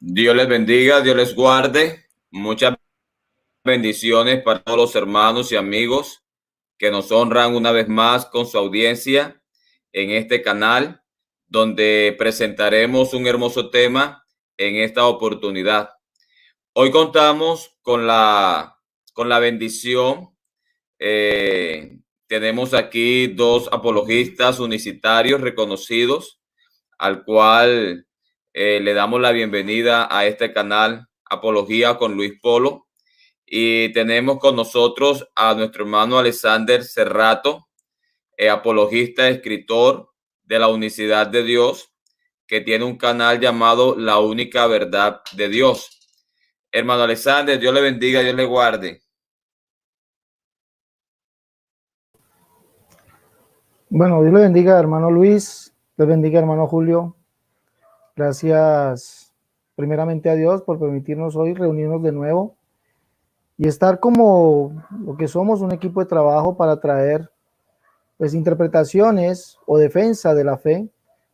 Dios les bendiga, Dios les guarde. Muchas bendiciones para todos los hermanos y amigos que nos honran una vez más con su audiencia en este canal, donde presentaremos un hermoso tema en esta oportunidad. Hoy contamos con la bendición. Tenemos aquí dos apologistas unicitarios reconocidos al cual le damos la bienvenida a este canal Apología con Luis Polo. Y tenemos con nosotros a nuestro hermano Alexander Cerrato, apologista, escritor de la Unicidad de Dios, que tiene un canal llamado La Única Verdad de Dios. Hermano Alexander, Dios le bendiga, Dios le guarde. Bueno, Dios le bendiga, hermano Luis, Dios bendiga, hermano Julio. Gracias primeramente a Dios por permitirnos hoy reunirnos de nuevo y estar como lo que somos, un equipo de trabajo para traer pues interpretaciones o defensa de la fe,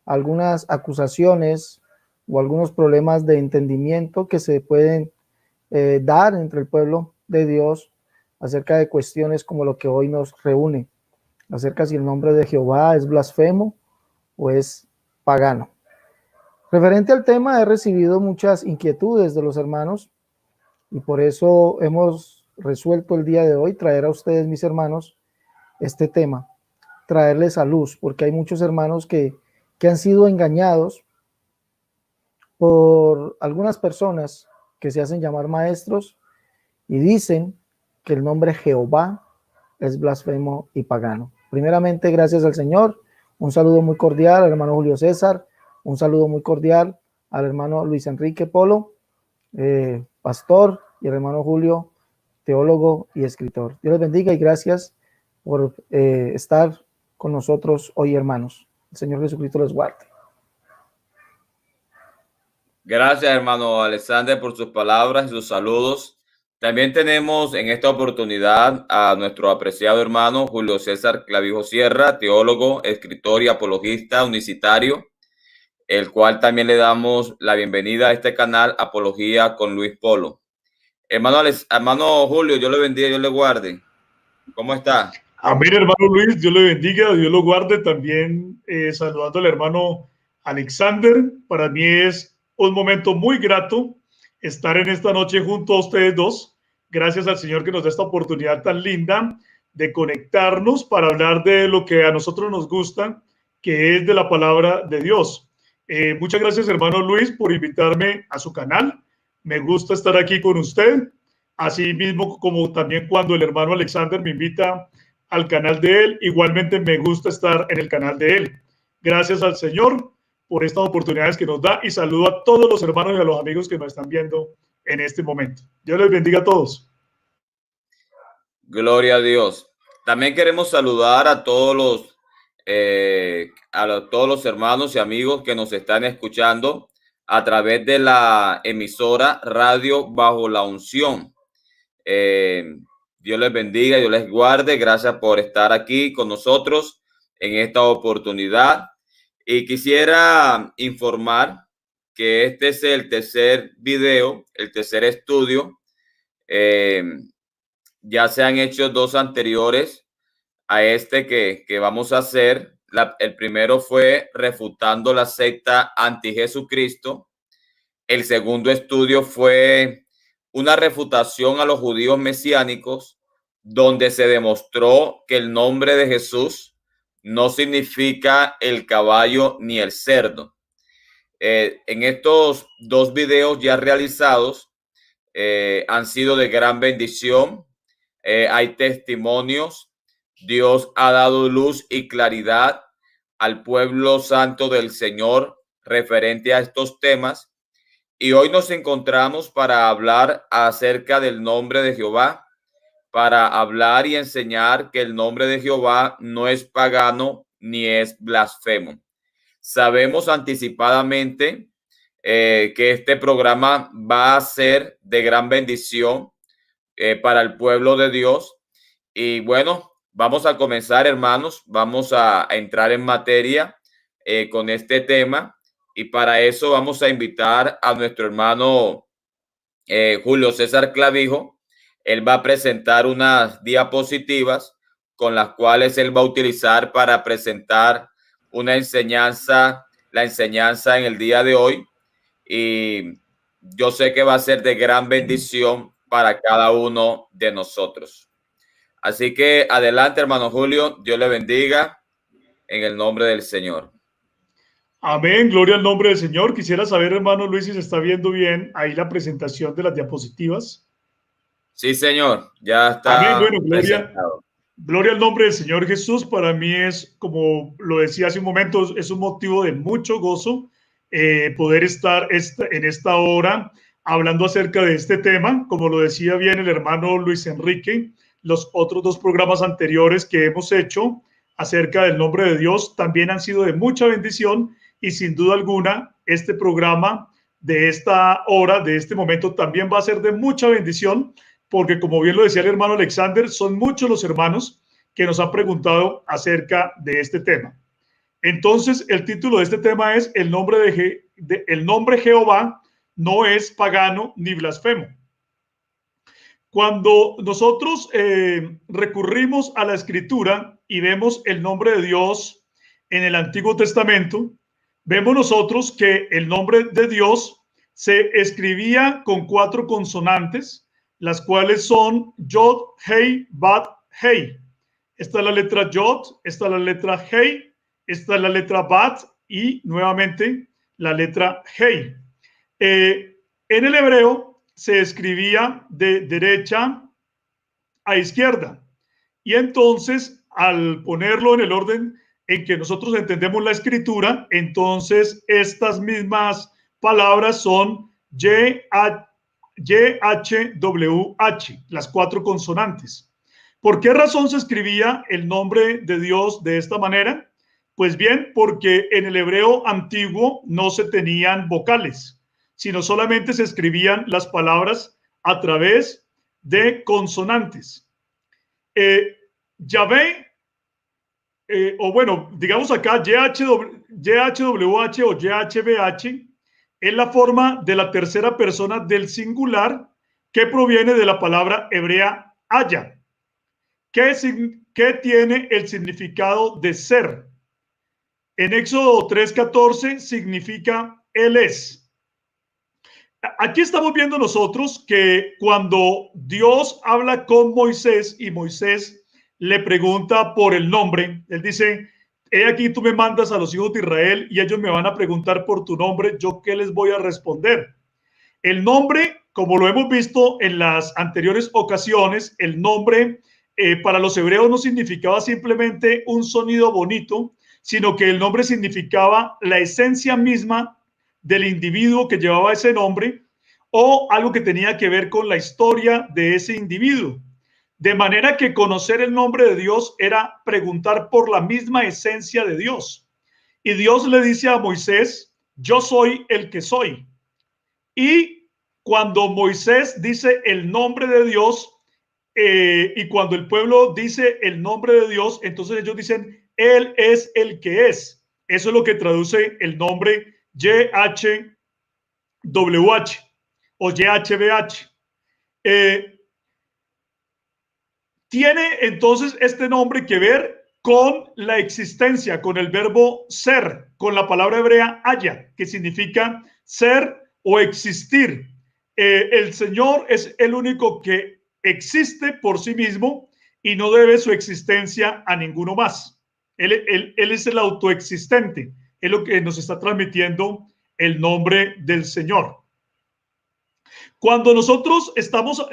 algunas acusaciones o algunos problemas de entendimiento que se pueden dar entre el pueblo de Dios acerca de cuestiones como lo que hoy nos reúne, acerca si el nombre de Jehová es blasfemo o es pagano. Referente al tema, he recibido muchas inquietudes de los hermanos y por eso hemos resuelto el día de hoy traer a ustedes, mis hermanos, este tema, traerles a luz, porque hay muchos hermanos que han sido engañados por algunas personas que se hacen llamar maestros y dicen que el nombre Jehová es blasfemo y pagano. Primeramente, gracias al Señor. Un saludo muy cordial al hermano Julio César. Un saludo muy cordial al hermano Luis Enrique Polo, pastor, y el hermano Julio, teólogo y escritor. Dios les bendiga y gracias por estar con nosotros hoy, hermanos. El Señor Jesucristo les guarde. Gracias, hermano Alexander, por sus palabras y sus saludos. También tenemos en esta oportunidad a nuestro apreciado hermano Julio César Clavijo Sierra, teólogo, escritor y apologista unicitario, el cual también le damos la bienvenida a este canal Apología con Luis Polo. Hermano Julio, Dios le bendiga, Dios le guarde. ¿Cómo está? Amén, hermano Luis, Dios le bendiga, Dios lo guarde. También saludando al hermano Alexander. Para mí es un momento muy grato estar en esta noche junto a ustedes dos. Gracias al Señor que nos da esta oportunidad tan linda de conectarnos para hablar de lo que a nosotros nos gusta, que es de la palabra de Dios. Muchas gracias, hermano Luis, por invitarme a su canal. Me gusta estar aquí con usted. Así mismo como también cuando el hermano Alexander me invita al canal de él, igualmente me gusta estar en el canal de él. Gracias al Señor por estas oportunidades que nos da y saludo a todos los hermanos y a los amigos que nos están viendo en este momento. Dios les bendiga a todos. Gloria a Dios. También queremos saludar a todos los hermanos y amigos que nos están escuchando a través de la emisora Radio Bajo la Unción. Dios les bendiga, Dios les guarde. Gracias por estar aquí con nosotros en esta oportunidad. Y quisiera informar que este es el tercer video, el tercer estudio. Ya se han hecho dos anteriores a este que vamos a hacer. El primero fue refutando la secta anti-Jesucristo. El segundo estudio fue una refutación a los judíos mesiánicos, donde se demostró que el nombre de Jesús no significa el caballo ni el cerdo. En estos dos videos ya realizados han sido de gran bendición. Hay testimonios. Dios ha dado luz y claridad al pueblo santo del Señor referente a estos temas. Y hoy nos encontramos para hablar acerca del nombre de Jehová, para hablar y enseñar que el nombre de Jehová no es pagano ni es blasfemo. Sabemos anticipadamente que este programa va a ser de gran bendición para el pueblo de Dios. Y bueno, vamos a comenzar, hermanos. Vamos a entrar en materia con este tema. Y para eso vamos a invitar a nuestro hermano Julio César Clavijo. Él va a presentar unas diapositivas con las cuales él va a utilizar para presentar una enseñanza, la enseñanza en el día de hoy. Y yo sé que va a ser de gran bendición para cada uno de nosotros. Así que adelante, hermano Julio. Dios le bendiga en el nombre del Señor. Amén, gloria al nombre del Señor. Quisiera saber, hermano Luis, si se está viendo bien ahí la presentación de las diapositivas. Sí, señor, ya Amén, está bueno, presentado. gloria al nombre del Señor Jesús. Para mí es, como lo decía hace un momento, es un motivo de mucho gozo poder estar en esta hora hablando acerca de este tema. Como lo decía bien el hermano Luis Enrique, los otros dos programas anteriores que hemos hecho acerca del nombre de Dios también han sido de mucha bendición, y sin duda alguna este programa de esta hora, de este momento, también va a ser de mucha bendición, porque como bien lo decía el hermano Alexander, son muchos los hermanos que nos han preguntado acerca de este tema. Entonces, el título de este tema es el nombre Jehová no es pagano ni blasfemo. Cuando nosotros recurrimos a la escritura y vemos el nombre de Dios en el Antiguo Testamento, vemos nosotros que el nombre de Dios se escribía con 4 consonantes, las cuales son Yod, Hei, Bat, Hei. Esta es la letra Yod, esta es la letra Hei, esta es la letra Bat y nuevamente la letra Hei. En el hebreo se escribía de derecha a izquierda, y entonces al ponerlo en el orden en que nosotros entendemos la escritura, entonces estas mismas palabras son YHWH, las 4 consonantes. ¿Por qué razón se escribía el nombre de Dios de esta manera? Pues bien, porque en el hebreo antiguo no se tenían vocales, sino solamente se escribían las palabras a través de consonantes. Yahvé, o bueno, digamos acá, YHWH o YHBH, es la forma de la tercera persona del singular que proviene de la palabra hebrea haya, que tiene el significado de ser. En Éxodo 3:14 significa Él es. Aquí estamos viendo nosotros que cuando Dios habla con Moisés y Moisés le pregunta por el nombre, él dice: he aquí tú me mandas a los hijos de Israel y ellos me van a preguntar por tu nombre, ¿yo qué les voy a responder? El nombre, como lo hemos visto en las anteriores ocasiones, el nombre para los hebreos no significaba simplemente un sonido bonito, sino que el nombre significaba la esencia misma del individuo que llevaba ese nombre, o algo que tenía que ver con la historia de ese individuo. De manera que conocer el nombre de Dios era preguntar por la misma esencia de Dios. Y Dios le dice a Moisés: yo soy el que soy. Y cuando Moisés dice el nombre de Dios, y cuando el pueblo dice el nombre de Dios, entonces ellos dicen: Él es el que es. Eso es lo que traduce el nombre YHWH o YHBH. Tiene entonces este nombre que ver con la existencia, con el verbo ser, con la palabra hebrea haya, que significa ser o existir. El Señor es el único que existe por sí mismo y no debe su existencia a ninguno más. Él es el autoexistente, es lo que nos está transmitiendo el nombre del Señor. Cuando nosotros estamos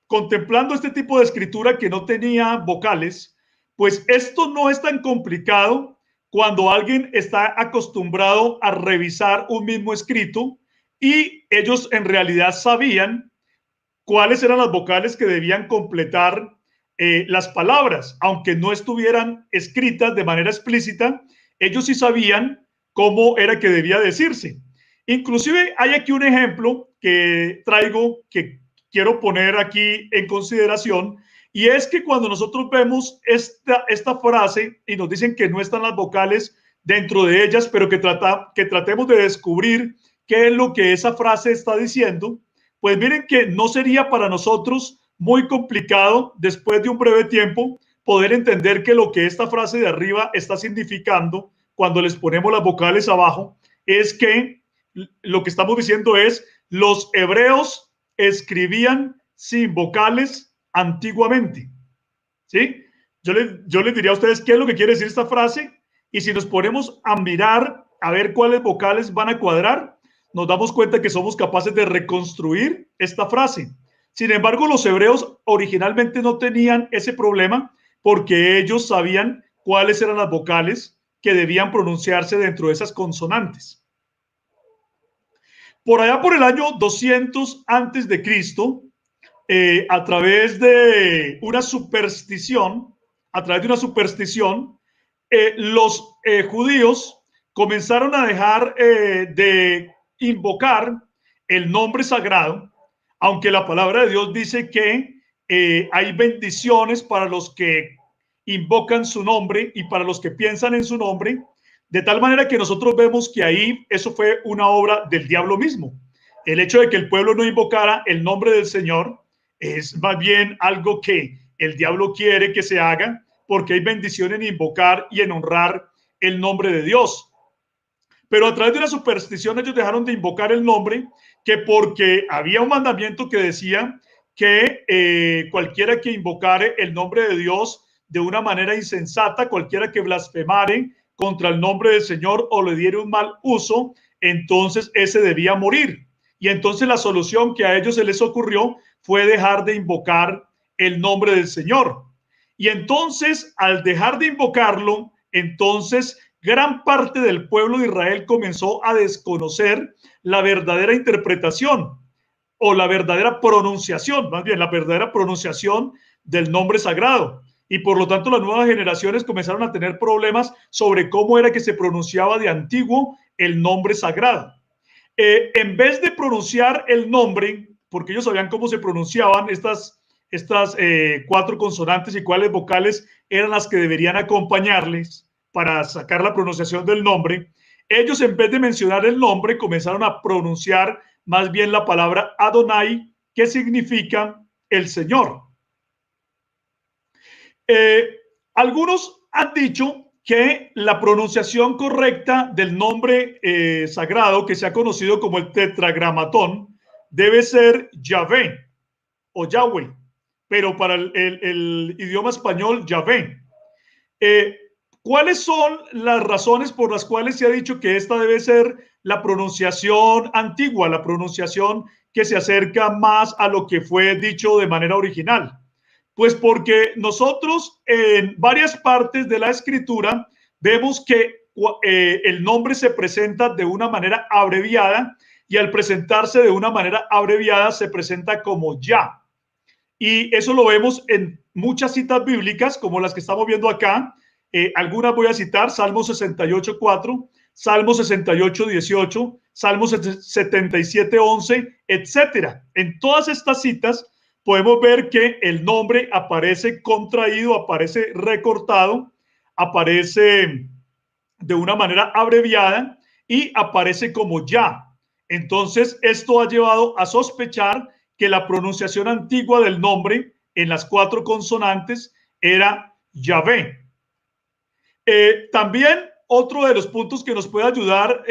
contemplando este tipo de escritura que no tenía vocales, pues esto no es tan complicado cuando alguien está acostumbrado a revisar un mismo escrito y ellos en realidad sabían cuáles eran las vocales que debían completar las palabras, aunque no estuvieran escritas de manera explícita. Ellos sí sabían cómo era que debía decirse. Inclusive hay aquí un ejemplo que traigo, que quiero poner aquí en consideración, y es que cuando nosotros vemos esta frase y nos dicen que no están las vocales dentro de ellas, pero que tratemos de descubrir qué es lo que esa frase está diciendo. Pues miren que no sería para nosotros muy complicado, después de un breve tiempo, poder entender que lo que esta frase de arriba está significando cuando les ponemos las vocales abajo es que lo que estamos diciendo es: los hebreos escribían sin vocales antiguamente. ¿Sí? Yo les diría a ustedes qué es lo que quiere decir esta frase, y si nos ponemos a mirar a ver cuáles vocales van a cuadrar, nos damos cuenta que somos capaces de reconstruir esta frase. Sin embargo, los hebreos originalmente no tenían ese problema, porque ellos sabían cuáles eran las vocales que debían pronunciarse dentro de esas consonantes. Por allá por el año 200 antes de Cristo, a través de una superstición, los judíos comenzaron a dejar de invocar el nombre sagrado, aunque la palabra de Dios dice que hay bendiciones para los que invocan su nombre y para los que piensan en su nombre, de tal manera que nosotros vemos que ahí eso fue una obra del diablo mismo. El hecho de que el pueblo no invocara el nombre del Señor es más bien algo que el diablo quiere que se haga, porque hay bendición en invocar y en honrar el nombre de Dios. Pero a través de una superstición ellos dejaron de invocar el nombre, que porque había un mandamiento que decía que cualquiera que invocare el nombre de Dios de una manera insensata, cualquiera que blasfemare contra el nombre del Señor o le diere un mal uso, entonces ese debía morir. Y entonces la solución que a ellos se les ocurrió fue dejar de invocar el nombre del Señor. Y entonces, al dejar de invocarlo, entonces gran parte del pueblo de Israel comenzó a desconocer la verdadera interpretación o la verdadera pronunciación, más bien la verdadera pronunciación del nombre sagrado. Y por lo tanto las nuevas generaciones comenzaron a tener problemas sobre cómo era que se pronunciaba de antiguo el nombre sagrado. En vez de pronunciar el nombre, porque ellos sabían cómo se pronunciaban estas cuatro consonantes y cuáles vocales eran las que deberían acompañarles para sacar la pronunciación del nombre, ellos, en vez de mencionar el nombre, comenzaron a pronunciar más bien la palabra Adonai, que significa el Señor. Algunos han dicho que la pronunciación correcta del nombre sagrado, que se ha conocido como el tetragramatón, debe ser Yahvé o Yahweh, pero para el idioma español, Yahvé. ¿Cuáles son las razones por las cuales se ha dicho que esta debe ser la pronunciación antigua, la pronunciación que se acerca más a lo que fue dicho de manera original? Pues porque nosotros en varias partes de la escritura vemos que el nombre se presenta de una manera abreviada, y al presentarse de una manera abreviada se presenta como Yah. Y eso lo vemos en muchas citas bíblicas, como las que estamos viendo acá. Algunas voy a citar: Salmo 68:4, Salmo 68:18, Salmo 77:11, etcétera. En todas estas citas podemos ver que el nombre aparece contraído, aparece recortado, aparece de una manera abreviada y aparece como Yah. Entonces, esto ha llevado a sospechar que la pronunciación antigua del nombre en las cuatro consonantes era Yahvé. También otro de los puntos que nos puede ayudar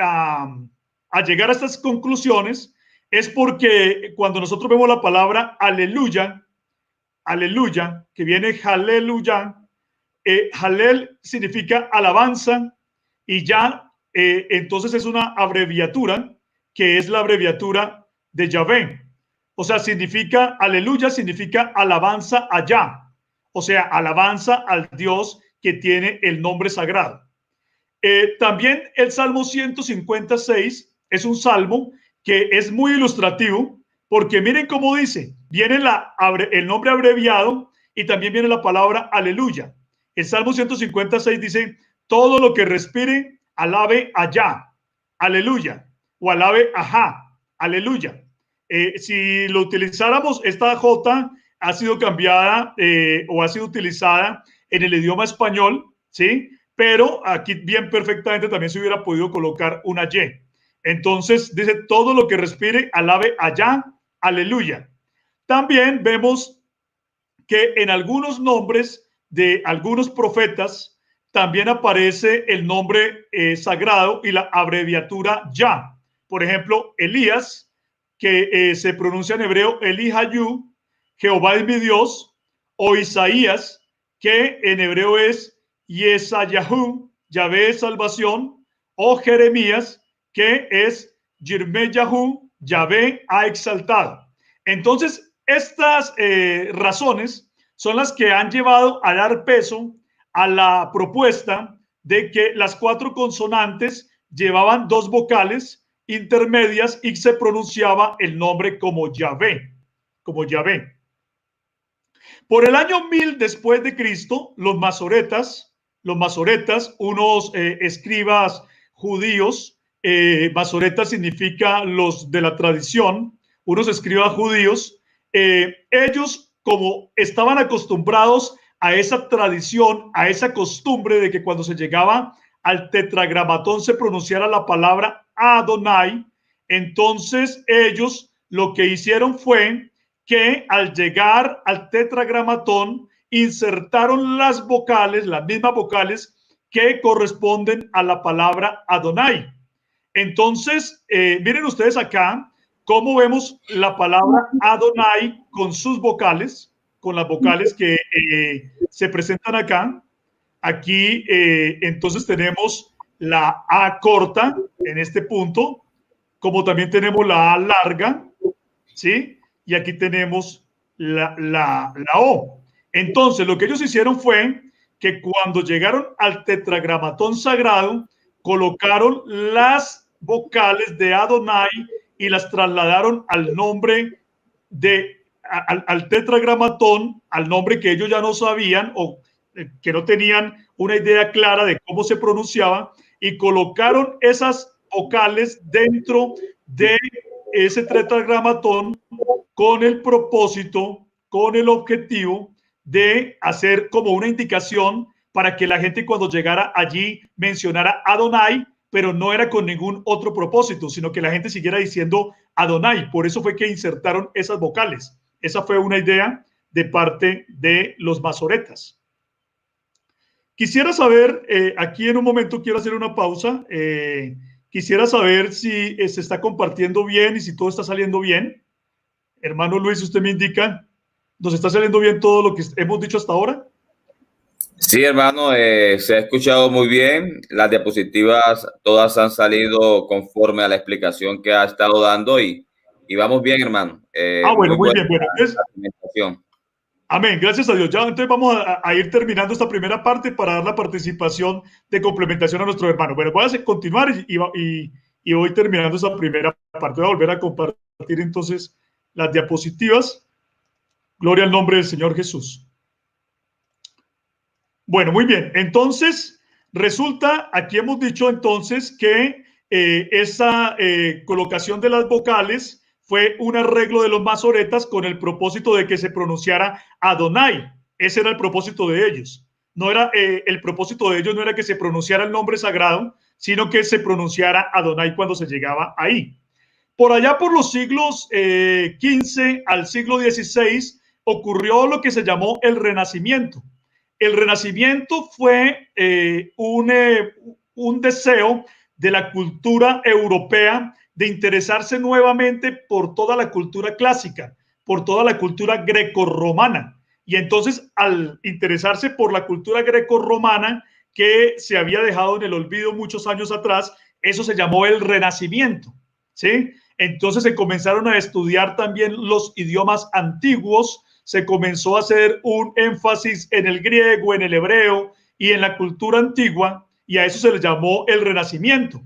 a llegar a estas conclusiones es porque cuando nosotros vemos la palabra aleluya, aleluya, que viene aleluya, Halel significa alabanza, y ya entonces es una abreviatura que es la abreviatura de Yahvé. O sea, significa aleluya, significa alabanza a Yah, o sea, alabanza al Dios que tiene el nombre sagrado. También el Salmo 156 es un salmo que es muy ilustrativo, porque miren cómo dice: viene el nombre abreviado y también viene la palabra aleluya. El Salmo 156 dice: todo lo que respire, alabe a Yah, aleluya, o alabe a Jah, aleluya. Si lo utilizáramos, esta J ha sido cambiada o ha sido utilizada en el idioma español, ¿sí? pero aquí bien perfectamente también se hubiera podido colocar una Y. Entonces dice, todo lo que respire, alabe allá, aleluya. También vemos que en algunos nombres de algunos profetas también aparece el nombre sagrado y la abreviatura Ya. Por ejemplo, Elías, que se pronuncia en hebreo Elihayu, Jehová es mi Dios, o Isaías, que en hebreo es Yesayahu, Yahvé es salvación, o Jeremías, que es Yirmeyahu, Yahvé ha exaltado. Entonces, estas razones son las que han llevado a dar peso a la propuesta de que las 4 consonantes llevaban 2 vocales intermedias y se pronunciaba el nombre como Yahvé, como Yahvé. Por el año 1000 después de Cristo, los masoretas, unos escribas judíos, masoretas significa los de la tradición, unos escribas judíos, ellos como estaban acostumbrados a esa tradición, a esa costumbre de que cuando se llegaba al tetragramatón se pronunciara la palabra Adonai, entonces ellos lo que hicieron fue que al llegar al tetragramatón insertaron las vocales, las mismas vocales que corresponden a la palabra Adonai. Entonces, miren ustedes acá cómo vemos la palabra Adonai con sus vocales, con las vocales que se presentan acá. Aquí, entonces, tenemos la A corta en este punto, como también tenemos la A larga, ¿sí? Y aquí tenemos la O. Entonces, lo que ellos hicieron fue que cuando llegaron al tetragramatón sagrado, colocaron las vocales de Adonai y las trasladaron al nombre al tetragramatón, al nombre que ellos ya no sabían o que no tenían una idea clara de cómo se pronunciaba, y colocaron esas vocales dentro de ese tetragramatón con el propósito, con el objetivo de hacer como una indicación para que la gente cuando llegara allí mencionara Adonai, pero no era con ningún otro propósito, sino que la gente siguiera diciendo Adonai. Por eso fue que insertaron esas vocales. Esa fue una idea de parte de los masoretas. Quisiera saber, aquí en un momento quiero hacer una pausa. Quisiera saber si se está compartiendo bien y si todo está saliendo bien. Hermano Luis, usted me indica, ¿nos está saliendo bien todo lo que hemos dicho hasta ahora? Sí, hermano, se ha escuchado muy bien. Las diapositivas todas han salido conforme a la explicación que ha estado dando y vamos bien, hermano. Bueno, muy buena bien. Bueno, entonces, presentación. amén, gracias a Dios. Ya, entonces vamos a ir terminando esta primera parte para dar la participación de complementación a nuestro hermano. Bueno, voy a continuar y voy terminando esta primera parte. Voy a volver a compartir entonces las diapositivas. Gloria al nombre del Señor Jesús. Bueno, muy bien. Entonces, resulta, aquí hemos dicho entonces que esa colocación de las vocales fue un arreglo de los masoretas con el propósito de que se pronunciara Adonai. Ese era el propósito de ellos. No era el propósito de ellos no era que se pronunciara el nombre sagrado, sino que se pronunciara Adonai cuando se llegaba ahí. Por allá por los siglos XV al siglo XVI ocurrió lo que se llamó el Renacimiento. El Renacimiento fue un deseo de la cultura europea de interesarse nuevamente por toda la cultura clásica, por toda la cultura grecorromana. Y entonces, al interesarse por la cultura grecorromana que se había dejado en el olvido muchos años atrás, eso se llamó el Renacimiento, ¿sí? Entonces se comenzaron a estudiar también los idiomas antiguos, se comenzó a hacer un énfasis en el griego, en el hebreo y en la cultura antigua, y a eso se le llamó el Renacimiento.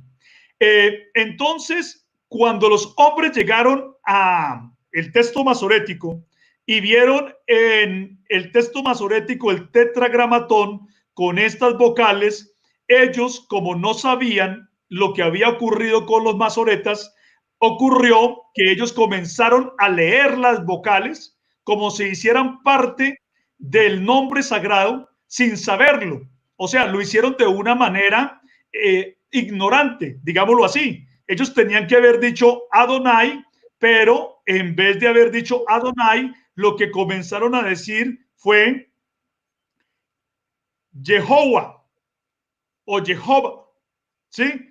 Entonces, cuando los hombres llegaron a el texto masorético y vieron en el texto masorético el tetragramatón con estas vocales, ellos, como no sabían lo que había ocurrido con los masoretas, ocurrió que ellos comenzaron a leer las vocales como si hicieran parte del nombre sagrado sin saberlo. O sea, lo hicieron de una manera ignorante, digámoslo así. Ellos tenían que haber dicho Adonai, pero en vez de haber dicho Adonai, lo que comenzaron a decir fue Jehová o Jehová, ¿sí?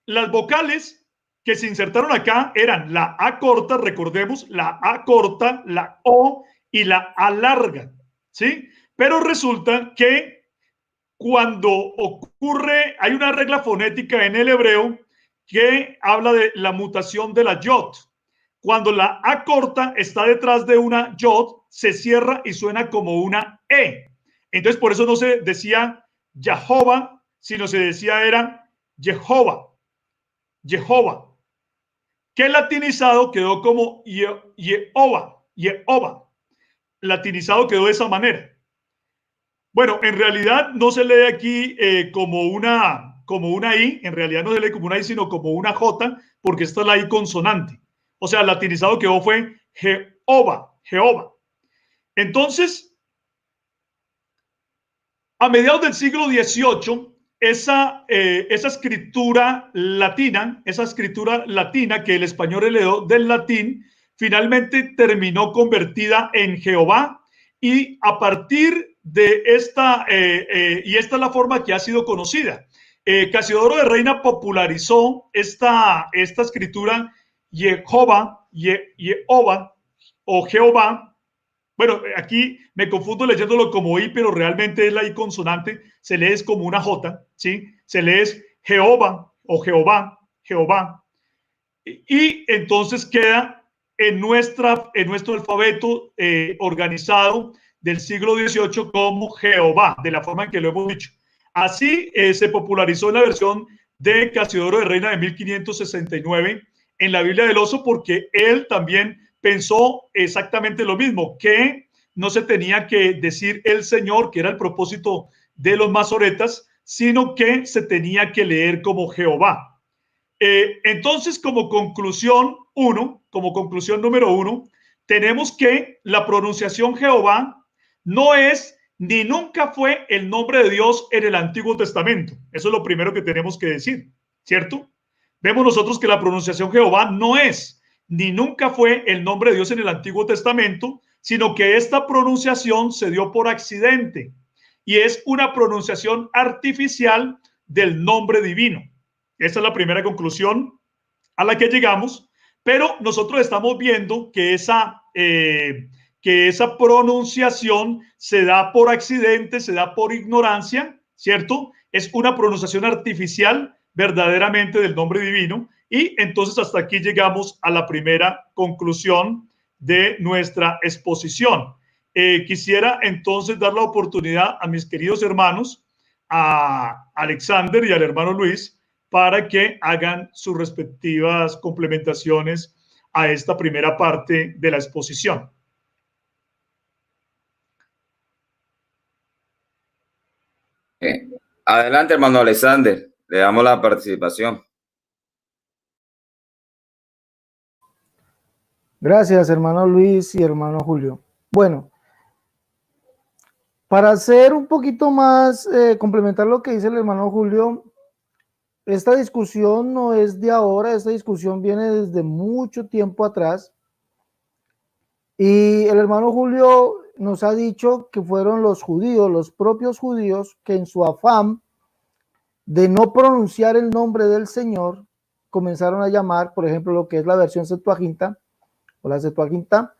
Las vocales que se insertaron acá eran la A corta, recordemos, la A corta, la O y la A larga, ¿sí? Pero resulta que cuando ocurre, hay una regla fonética en el hebreo que habla de la mutación de la yod. Cuando la A corta está detrás de una yod, se cierra y suena como una E. Entonces, por eso no se decía Jehová, sino se decía era Jehová. Jehová. Que latinizado quedó como Jehová. Jehová. Latinizado quedó de esa manera. Bueno, en realidad no se lee aquí como una I, en realidad no se lee como una I, sino como una J, porque esta es la I consonante. O sea, latinizado quedó fue Jehová, Jehová. Entonces, a mediados del siglo XVIII, esa escritura latina que el español heredó del latín, finalmente terminó convertida en Jehová, y a partir de esta, y esta es la forma que ha sido conocida. Casiodoro de Reina popularizó esta escritura Jehová, Jehová o Jehová. Bueno, aquí me confundo leyéndolo como I, pero realmente es la I consonante, se lee como una J, ¿sí? Se lee Jehová o Jehová, Jehová. Y entonces queda en nuestro alfabeto organizado del siglo XVIII como Jehová, de la forma en que lo hemos dicho. Así se popularizó en la versión de Casiodoro de Reina de 1569 en la Biblia del Oso, porque él también pensó exactamente lo mismo, que no se tenía que decir el Señor, que era el propósito de los masoretas, sino que se tenía que leer como Jehová. Entonces, como conclusión número uno, tenemos que la pronunciación Jehová no es ni nunca fue el nombre de Dios en el Antiguo Testamento. Eso es lo primero que tenemos que decir, ¿cierto? Vemos nosotros que la pronunciación Jehová no es ni nunca fue el nombre de Dios en el Antiguo Testamento, sino que esta pronunciación se dio por accidente y es una pronunciación artificial del nombre divino. Esa es la primera conclusión a la que llegamos, pero nosotros estamos viendo que esa pronunciación se da por accidente, se da por ignorancia, ¿cierto? Es una pronunciación artificial verdaderamente del nombre divino, y entonces hasta aquí llegamos a la primera conclusión de nuestra exposición. Quisiera entonces dar la oportunidad a mis queridos hermanos, a Alexander y al hermano Luis, para que hagan sus respectivas complementaciones a esta primera parte de la exposición. Adelante, hermano Alexander, le damos la participación. Gracias, hermano Luis y hermano Julio. Bueno, para hacer un poquito más, complementar lo que dice el hermano Julio, esta discusión no es de ahora, esta discusión viene desde mucho tiempo atrás. Y el hermano Julio nos ha dicho que fueron los judíos, los propios judíos, que en su afán de no pronunciar el nombre del Señor, comenzaron a llamar, por ejemplo, lo que es la versión Septuaginta, o la Septuaginta,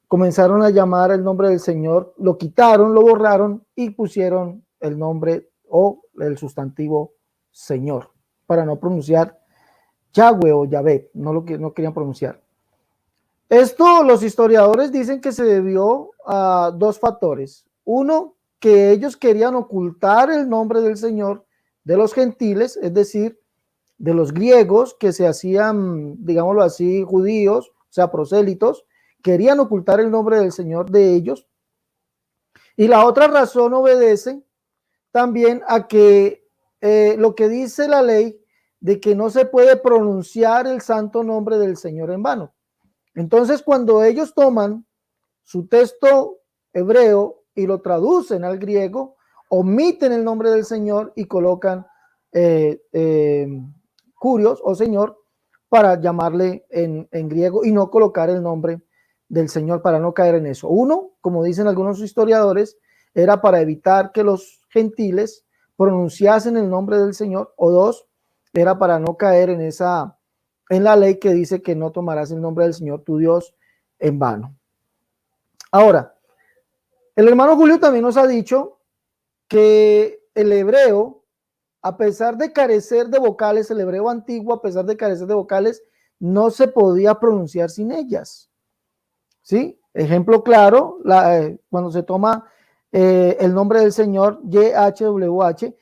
comenzaron a llamar el nombre del Señor, lo quitaron, lo borraron y pusieron el nombre o el sustantivo Señor, para no pronunciar Yahweh o Yahvé, no querían pronunciar. Esto los historiadores dicen que se debió a dos factores. Uno, que ellos querían ocultar el nombre del Señor de los gentiles, es decir, de los griegos que se hacían, digámoslo así, judíos, o sea, prosélitos, querían ocultar el nombre del Señor de ellos. Y la otra razón obedece también a que lo que dice la ley de que no se puede pronunciar el santo nombre del Señor en vano. Entonces, cuando ellos toman su texto hebreo y lo traducen al griego, omiten el nombre del Señor y colocan curios o Señor para llamarle en griego y no colocar el nombre del Señor para no caer en eso. Uno, como dicen algunos historiadores, era para evitar que los gentiles pronunciasen el nombre del Señor, o dos, era para no caer en la ley que dice que no tomarás el nombre del Señor tu Dios en vano. Ahora, el hermano Julio también nos ha dicho que el hebreo, a pesar de carecer de vocales, el hebreo antiguo, a pesar de carecer de vocales, no se podía pronunciar sin ellas. ¿Sí? Ejemplo claro, cuando se toma el nombre del Señor, YHWH,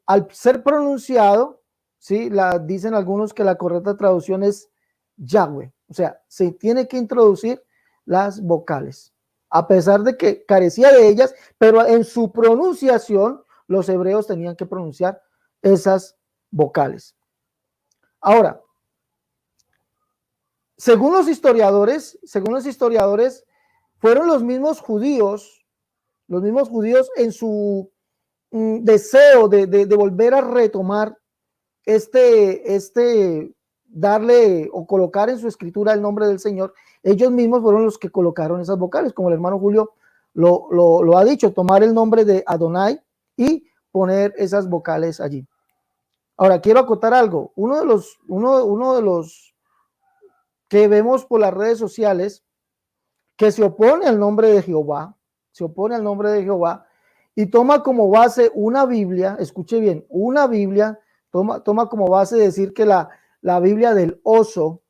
al ser pronunciado, ¿sí? Dicen algunos que la correcta traducción es Yahweh. O sea, se tiene que introducir las vocales. A pesar de que carecía de ellas, pero en su pronunciación, los hebreos tenían que pronunciar esas vocales. Ahora, según los historiadores, fueron los mismos judíos en su deseo de volver a retomar darle o colocar en su escritura el nombre del Señor. Ellos mismos fueron los que colocaron esas vocales, como el hermano Julio lo ha dicho, tomar el nombre de Adonai y poner esas vocales allí. Ahora, quiero acotar algo. Uno de los que vemos por las redes sociales que se opone al nombre de Jehová, y toma como base una Biblia, escuche bien, una Biblia, toma como base decir que la Biblia del oso,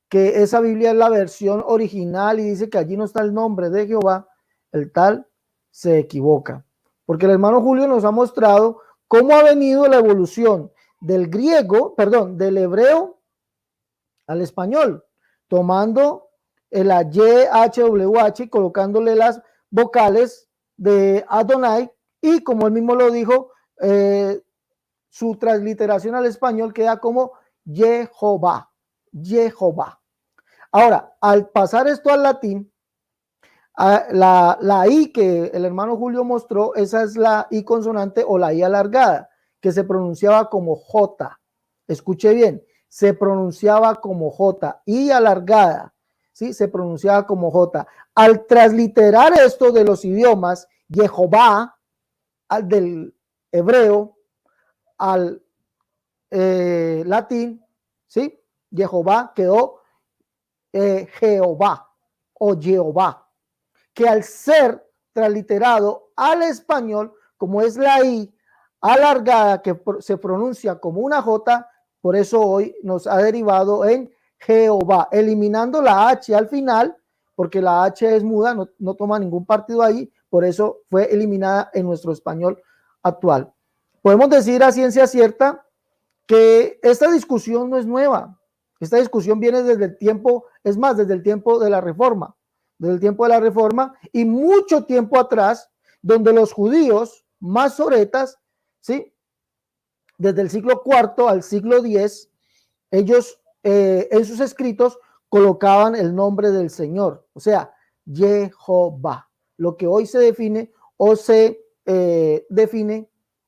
que esa Biblia es la versión original y dice que allí no está el nombre de Jehová, el tal se equivoca. Porque el hermano Julio nos ha mostrado cómo ha venido la evolución del hebreo al español, tomando la YHWH y colocándole las vocales de Adonai, y como él mismo lo dijo, su transliteración al español queda como Jehová. Ahora, al pasar esto al latín, la I que el hermano Julio mostró, esa es la I consonante o la I alargada, que se pronunciaba como J. Escuche bien, se pronunciaba como J, I alargada, ¿sí? Se pronunciaba como J. Al transliterar esto de los idiomas, Jehová, al del hebreo, al latín, ¿sí? Jehová quedó Jehová o Jehová, que al ser transliterado al español, como es la I alargada que se pronuncia como una J, por eso hoy nos ha derivado en Jehová, eliminando la H al final, porque la H es muda, no toma ningún partido ahí, por eso fue eliminada en nuestro español actual. Podemos decir a ciencia cierta que esta discusión no es nueva. Esta discusión viene desde el tiempo, desde el tiempo de la Reforma, y mucho tiempo atrás, donde los judíos masoretas, ¿sí? Desde el siglo IV al siglo X, ellos en sus escritos colocaban el nombre del Señor, o sea, Jehová, lo que hoy se define o se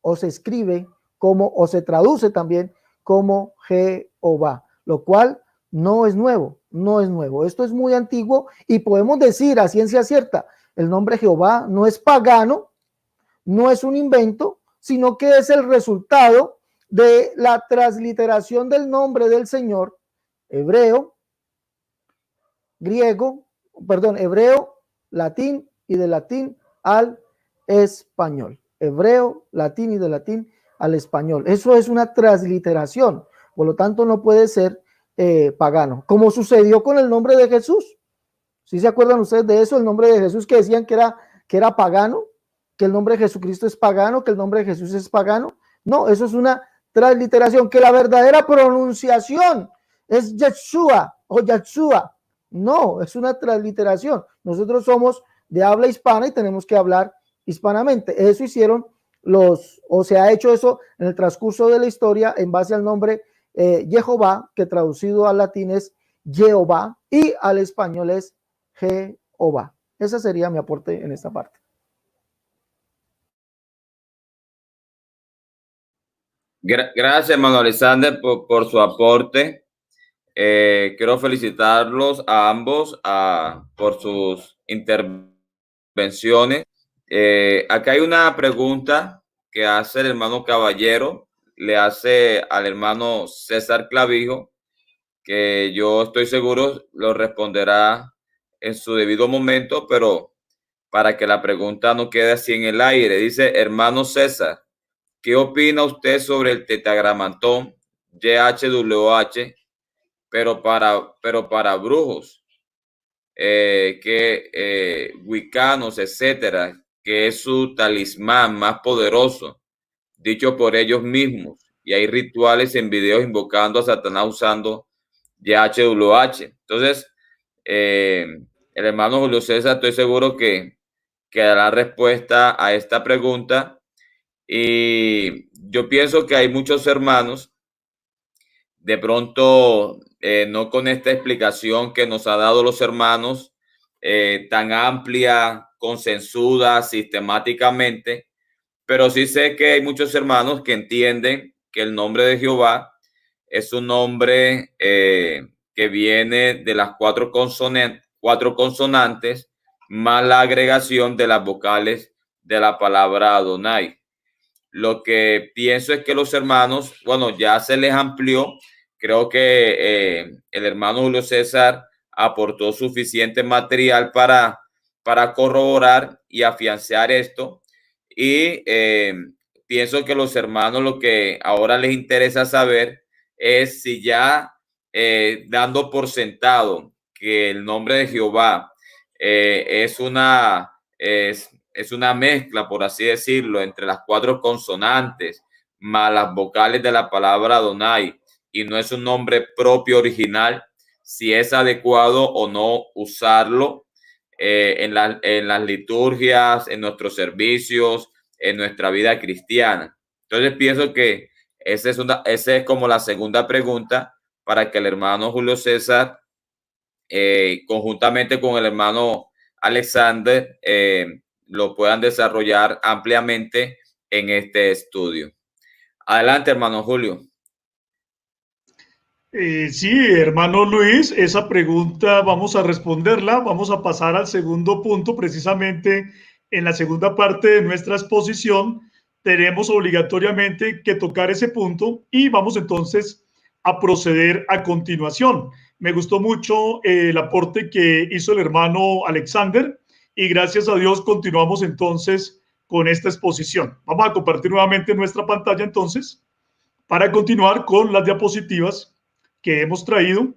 escribe como, o se traduce también como Jehová, lo cual no es nuevo. Esto es muy antiguo y podemos decir a ciencia cierta, el nombre Jehová no es pagano, no es un invento, sino que es el resultado de la transliteración del nombre del Señor, hebreo, latín y de latín al español. Hebreo, latín y de latín al español. Eso es una transliteración, por lo tanto no puede ser pagano, como sucedió con el nombre de Jesús. ¿Sí se acuerdan ustedes de eso? El nombre de Jesús, que decían que era pagano, que el nombre de Jesucristo es pagano, que el nombre de Jesús es pagano. No, eso es una transliteración, que la verdadera pronunciación es Yeshua o Yahshua. No, es una transliteración. Nosotros somos de habla hispana y tenemos que hablar hispanamente. Eso hicieron se ha hecho eso en el transcurso de la historia en base al nombre Jehová, que traducido al latín es Jehová y al español es Jehová. Ese sería mi aporte en esta parte. Gracias, hermano Alexander, por su aporte. Quiero felicitarlos a ambos por sus intervenciones. Acá hay una pregunta que hace el hermano Caballero, le hace al hermano César Clavijo, que yo estoy seguro lo responderá en su debido momento, pero para que la pregunta no quede así en el aire. Dice, hermano César, ¿qué opina usted sobre el tetragramatón YHWH, pero para brujos, wicanos, etcétera, que es su talismán más poderoso, dicho por ellos mismos? Y hay rituales en videos invocando a Satanás usando YHWH. Entonces, el hermano Julio César, estoy seguro que dará respuesta a esta pregunta. Y yo pienso que hay muchos hermanos, de pronto, no con esta explicación que nos ha dado los hermanos, tan amplia, consensuada, sistemáticamente, pero sí sé que hay muchos hermanos que entienden que el nombre de Jehová es un nombre que viene de las cuatro consonantes más la agregación de las vocales de la palabra Adonai. Lo que pienso es que los hermanos, bueno, ya se les amplió. Creo que el hermano Julio César aportó suficiente material para corroborar y afianzar esto. Y pienso que los hermanos lo que ahora les interesa saber es si ya dando por sentado que el nombre de Jehová es una mezcla, por así decirlo, entre las cuatro consonantes más las vocales de la palabra Adonai, y no es un nombre propio original, si es adecuado o no usarlo en las liturgias, en nuestros servicios, en nuestra vida cristiana. Entonces pienso que esa es como la segunda pregunta para que el hermano Julio César, conjuntamente con el hermano Alexander, lo puedan desarrollar ampliamente en este estudio. Adelante, hermano Julio. Sí, hermano Luis, esa pregunta vamos a responderla. Vamos a pasar al segundo punto. Precisamente en la segunda parte de nuestra exposición tenemos obligatoriamente que tocar ese punto y vamos entonces a proceder a continuación. Me gustó mucho el aporte que hizo el hermano Alexander y gracias a Dios continuamos entonces con esta exposición. Vamos a compartir nuevamente nuestra pantalla entonces para continuar con las diapositivas que hemos traído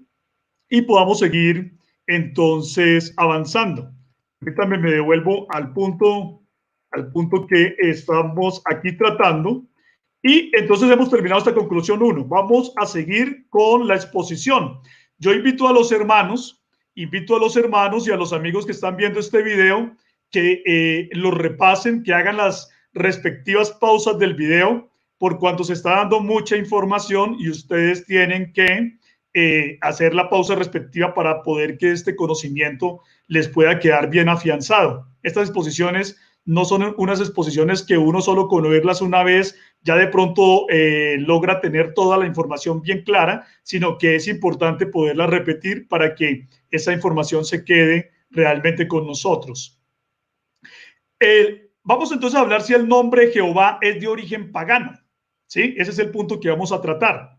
y podamos seguir entonces avanzando. Ahorita me devuelvo al punto que estamos aquí tratando. Y entonces hemos terminado esta conclusión 1. Vamos a seguir con la exposición. Yo invito a los hermanos y a los amigos que están viendo este video que lo repasen, que hagan las respectivas pausas del video, por cuanto se está dando mucha información y ustedes tienen que hacer la pausa respectiva para poder que este conocimiento les pueda quedar bien afianzado. Estas exposiciones no son unas exposiciones que uno solo con oírlas una vez ya de pronto logra tener toda la información bien clara, sino que es importante poderla repetir para que esa información se quede realmente con nosotros. Vamos entonces a hablar si el nombre Jehová es de origen pagano. ¿Sí? Ese es el punto que vamos a tratar.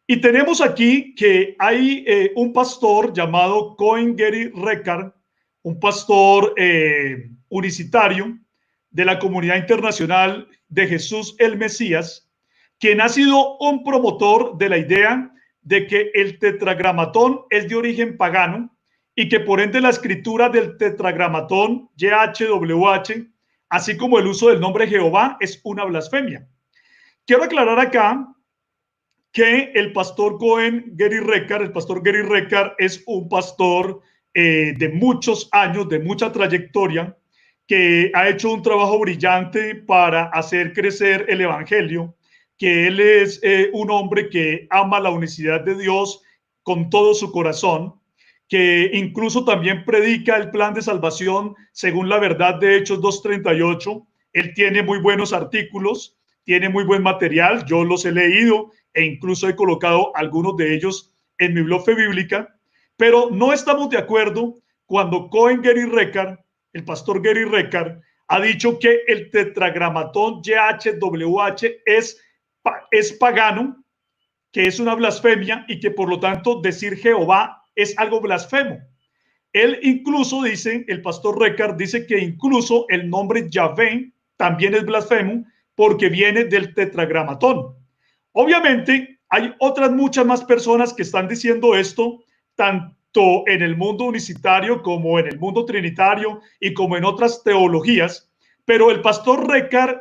Y tenemos aquí que hay un pastor llamado Cohen Gary Reckard, un pastor unicitario de la Comunidad Internacional de Jesús el Mesías, quien ha sido un promotor de la idea de que el tetragramatón es de origen pagano y que por ende la escritura del tetragramatón YHWH, así como el uso del nombre Jehová, es una blasfemia. Quiero aclarar acá que el pastor Cohen Gary Reckard, el pastor Gary Reckard es un pastor de muchos años, de mucha trayectoria, que ha hecho un trabajo brillante para hacer crecer el evangelio, que él es un hombre que ama la unicidad de Dios con todo su corazón, que incluso también predica el plan de salvación según la verdad de Hechos 2:38. Él tiene muy buenos artículos tiene muy buen material, yo los he leído e incluso he colocado algunos de ellos en mi blog Fe Bíblica, pero no estamos de acuerdo cuando Cohen Gary Recard, el pastor Gary Recard, ha dicho que el tetragramatón YHWH es pagano, que es una blasfemia y que por lo tanto decir Jehová es algo blasfemo. Él incluso dice, el pastor Recard dice que incluso el nombre Yahvé también es blasfemo porque viene del tetragramatón. Obviamente hay otras muchas más personas que están diciendo esto, tanto en el mundo unicitario como en el mundo trinitario y como en otras teologías, pero el pastor Recard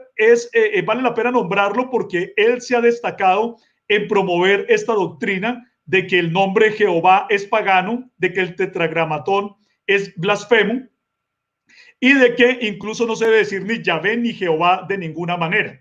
vale la pena nombrarlo porque él se ha destacado en promover esta doctrina de que el nombre Jehová es pagano, de que el tetragramatón es blasfemo y de que incluso no se debe decir ni Yahvé ni Jehová de ninguna manera.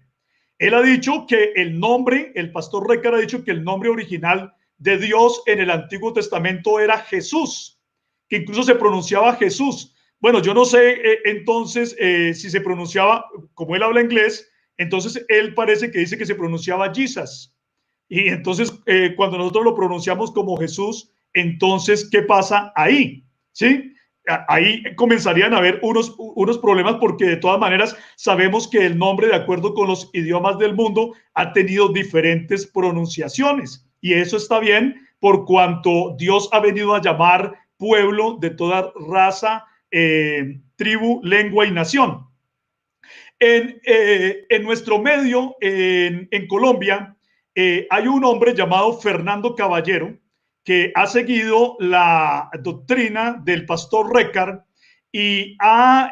Él ha dicho que el nombre, el pastor Recard ha dicho que el nombre original de Dios en el Antiguo Testamento era Jesús, que incluso se pronunciaba Jesús. Bueno, yo no sé entonces si se pronunciaba, como él habla inglés, entonces él parece que dice que se pronunciaba Jesus. Y entonces cuando nosotros lo pronunciamos como Jesús, entonces, ¿qué pasa ahí? ¿Sí? Ahí comenzarían a haber unos problemas porque de todas maneras sabemos que el nombre, de acuerdo con los idiomas del mundo, ha tenido diferentes pronunciaciones. Y eso está bien por cuanto Dios ha venido a llamar pueblo de toda raza, tribu, lengua y nación. En nuestro medio, en Colombia, hay un hombre llamado Fernando Caballero que ha seguido la doctrina del pastor Recard y ha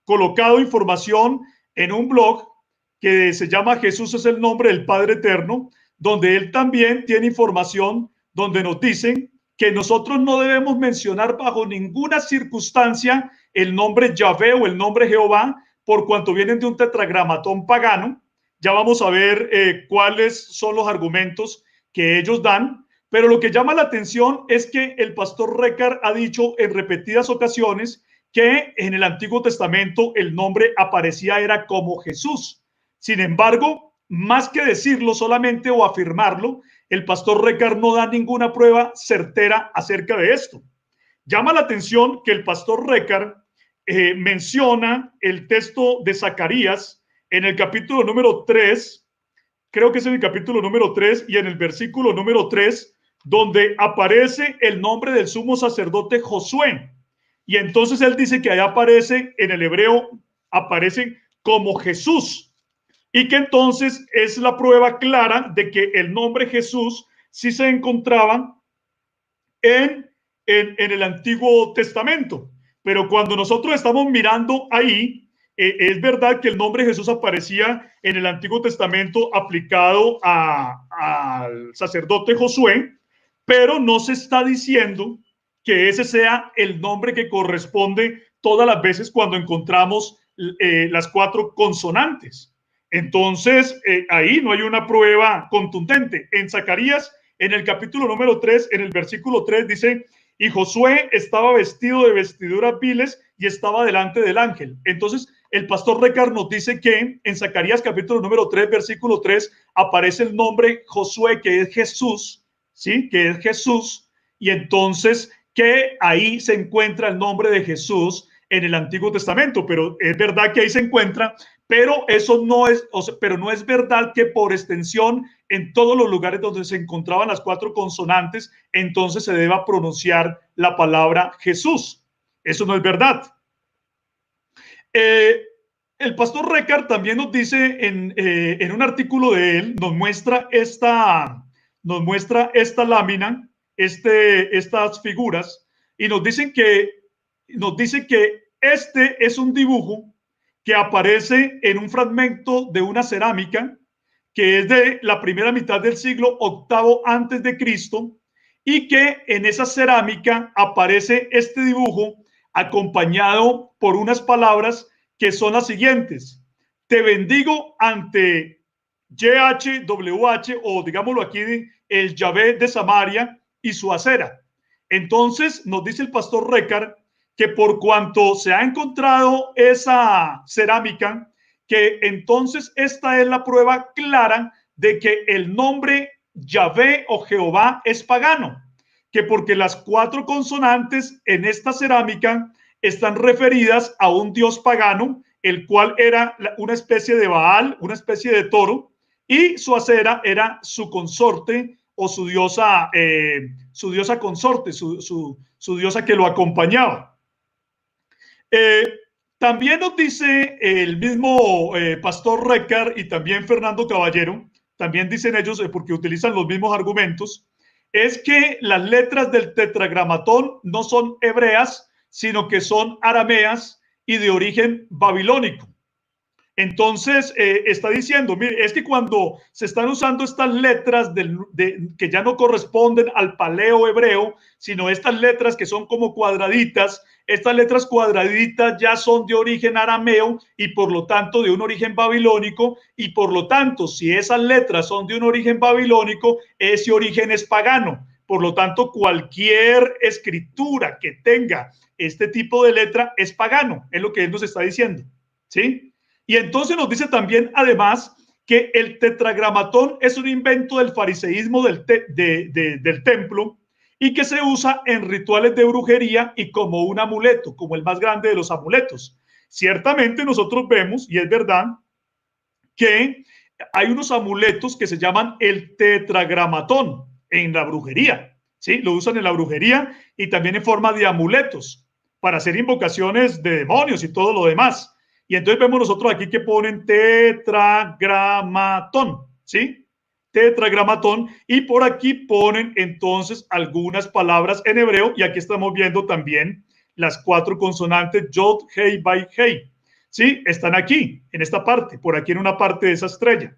colocado información en un blog que se llama Jesús es el nombre del Padre Eterno, donde él también tiene información donde nos dicen que nosotros no debemos mencionar bajo ninguna circunstancia el nombre Yahvé o el nombre Jehová, por cuanto vienen de un tetragramatón pagano. Ya vamos a ver cuáles son los argumentos que ellos dan, pero lo que llama la atención es que el pastor Recard ha dicho en repetidas ocasiones que en el Antiguo Testamento el nombre aparecía era como Jesús. Sin embargo, más que decirlo solamente o afirmarlo, el pastor Recard no da ninguna prueba certera acerca de esto. Llama la atención que el pastor Recard menciona el texto de Zacarías en el capítulo número 3, creo que es en el capítulo número 3 y en el versículo número 3, donde aparece el nombre del sumo sacerdote Josué. Y entonces él dice que allá aparece, en el hebreo, aparece como Jesús. Y que entonces es la prueba clara de que el nombre Jesús sí se encontraba en el Antiguo Testamento. Pero cuando nosotros estamos mirando ahí, es verdad que el nombre Jesús aparecía en el Antiguo Testamento aplicado al sacerdote Josué, pero no se está diciendo que ese sea el nombre que corresponde todas las veces cuando encontramos las 4 consonantes. Entonces, ahí no hay una prueba contundente. En Zacarías, en el capítulo número 3, en el versículo 3, dice, y Josué estaba vestido de vestiduras viles y estaba delante del ángel. Entonces, el pastor Recard nos dice que en Zacarías capítulo número 3, versículo 3, aparece el nombre Josué, que es Jesús, ¿sí? Que es Jesús. Y entonces, que ahí se encuentra el nombre de Jesús en el Antiguo Testamento, pero es verdad que ahí se encuentra, pero eso no es, pero no es verdad que por extensión en todos los lugares donde se encontraban las 4 consonantes, entonces se deba pronunciar la palabra Jesús. Eso no es verdad. El pastor Recard también nos dice en un artículo de él, nos muestra esta lámina, estas figuras, y nos dice que este es un dibujo que aparece en un fragmento de una cerámica que es de la primera mitad del siglo VIII antes de Cristo, y que en esa cerámica aparece este dibujo acompañado por unas palabras que son las siguientes: te bendigo ante YHWH, o digámoslo aquí, el Yahvé de Samaria y su acera. Entonces nos dice el pastor Recard que por cuanto se ha encontrado esa cerámica que entonces esta es la prueba clara de que el nombre Yahvé o Jehová es pagano, que porque las 4 consonantes en esta cerámica están referidas a un dios pagano, el cual era una especie de Baal, una especie de toro, y su acera era su consorte o su diosa consorte, su diosa que lo acompañaba. También nos dice el mismo Pastor Reccar y también Fernando Caballero, también dicen ellos, porque utilizan los mismos argumentos, es que las letras del tetragramatón no son hebreas, sino que son arameas y de origen babilónico. Entonces, está diciendo, mire, es que cuando se están usando estas letras que ya no corresponden al paleo hebreo, sino estas letras que son como cuadraditas, estas letras cuadraditas ya son de origen arameo y por lo tanto de un origen babilónico, y por lo tanto, si esas letras son de un origen babilónico, ese origen es pagano. Por lo tanto, cualquier escritura que tenga este tipo de letra es pagano, es lo que él nos está diciendo, ¿sí? Y entonces nos dice también, además, que el tetragramatón es un invento del fariseísmo del templo y que se usa en rituales de brujería y como un amuleto, como el más grande de los amuletos. Ciertamente nosotros vemos, y es verdad, que hay unos amuletos que se llaman el tetragramatón en la brujería, ¿sí? Lo usan en la brujería y también en forma de amuletos para hacer invocaciones de demonios y todo lo demás. Y entonces vemos nosotros aquí que ponen tetragramatón, ¿sí? Tetragramatón, y por aquí ponen entonces algunas palabras en hebreo, y aquí estamos viendo también las 4 consonantes Yod, Hei, Bai, Hei, ¿sí? Están aquí, en esta parte, por aquí en una parte de esa estrella.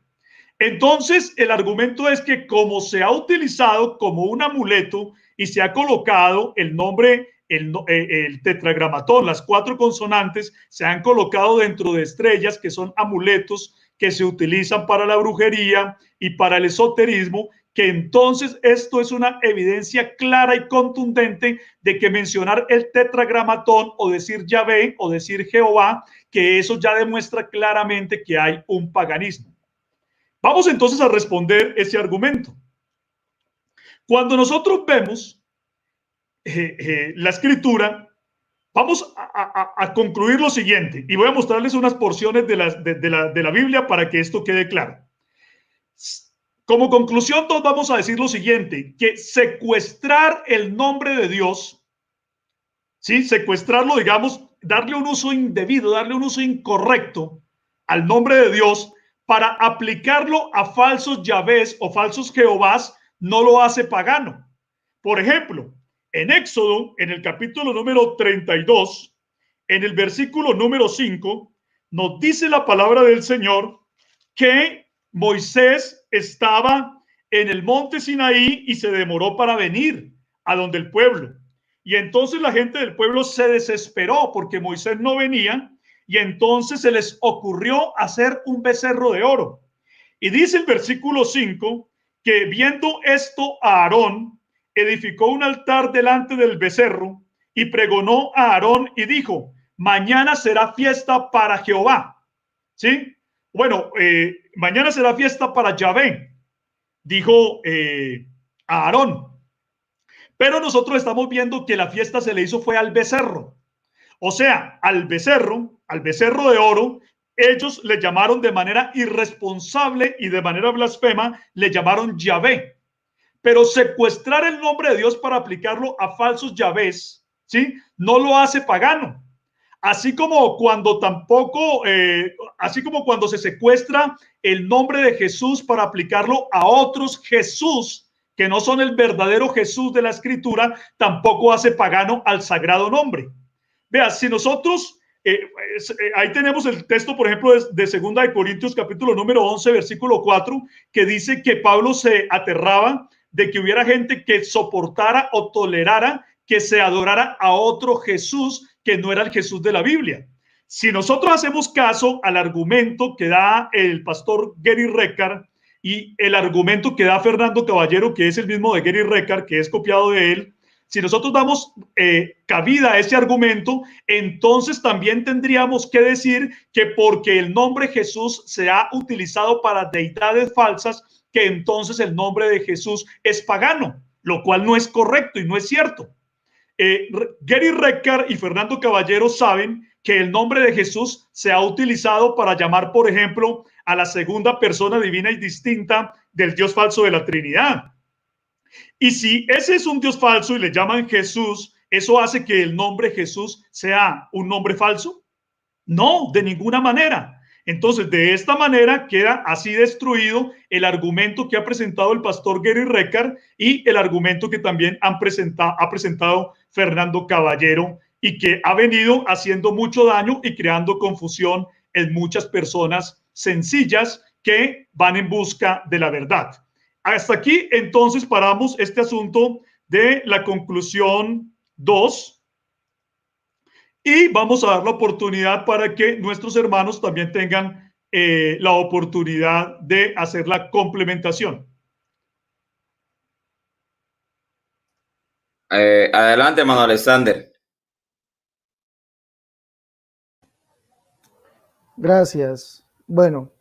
Entonces, el argumento es que como se ha utilizado como un amuleto y se ha colocado el nombre, el tetragramatón, las 4 consonantes se han colocado dentro de estrellas que son amuletos que se utilizan para la brujería y para el esoterismo, que entonces esto es una evidencia clara y contundente de que mencionar el tetragramatón o decir Yahvé o decir Jehová, que eso ya demuestra claramente que hay un paganismo. Vamos entonces a responder ese argumento. Cuando nosotros vemos la escritura, vamos a concluir lo siguiente, y voy a mostrarles unas porciones de la Biblia para que esto quede claro. Como conclusión, todos vamos a decir lo siguiente, que secuestrar el nombre de Dios, ¿sí? Secuestrarlo, digamos, darle un uso indebido, darle un uso incorrecto al nombre de Dios para aplicarlo a falsos Yahvés o falsos Jehovás, no lo hace pagano. Por ejemplo, en Éxodo, en el capítulo número 32, en el versículo número 5, nos dice la palabra del Señor que Moisés estaba en el monte Sinaí y se demoró para venir a donde el pueblo. Y entonces la gente del pueblo se desesperó porque Moisés no venía, y entonces se les ocurrió hacer un becerro de oro. Y dice el versículo 5 que viendo esto a Aarón, edificó un altar delante del becerro y pregonó a Aarón y dijo, mañana será fiesta para Jehová. ¿Sí? Bueno, mañana será fiesta para Yahvé, dijo a Aarón. Pero nosotros estamos viendo que la fiesta se le hizo fue al becerro. O sea, al becerro de oro, ellos le llamaron de manera irresponsable y de manera blasfema, le llamaron Yahvé. Pero secuestrar el nombre de Dios para aplicarlo a falsos Yahvés, ¿sí? No lo hace pagano. Así como cuando se secuestra el nombre de Jesús para aplicarlo a otros Jesús que no son el verdadero Jesús de la Escritura, tampoco hace pagano al sagrado nombre. Vea, si nosotros, ahí tenemos el texto, por ejemplo, de 2 de Corintios, capítulo número 11, versículo 4, que dice que Pablo se aterraba de que hubiera gente que soportara o tolerara que se adorara a otro Jesús que no era el Jesús de la Biblia. Si nosotros hacemos caso al argumento que da el pastor Gary Reccar y el argumento que da Fernando Caballero, que es el mismo de Gary Reccar, que es copiado de él, si nosotros damos cabida a ese argumento, entonces también tendríamos que decir que porque el nombre Jesús se ha utilizado para deidades falsas, que entonces el nombre de Jesús es pagano, lo cual no es correcto y no es cierto. Gary Reckar y Fernando Caballero saben que el nombre de Jesús se ha utilizado para llamar, por ejemplo, a la segunda persona divina y distinta del Dios falso de la Trinidad. Y si ese es un Dios falso y le llaman Jesús, ¿eso hace que el nombre Jesús sea un nombre falso? No, de ninguna manera. Entonces, de esta manera queda así destruido el argumento que ha presentado el pastor Gary Reckar y el argumento que también ha presentado Fernando Caballero y que ha venido haciendo mucho daño y creando confusión en muchas personas sencillas que van en busca de la verdad. Hasta aquí, entonces, paramos este asunto de la conclusión 2. Y vamos a dar la oportunidad para que nuestros hermanos también tengan la oportunidad de hacer la complementación. Adelante, hermano Alexander. Gracias. Bueno,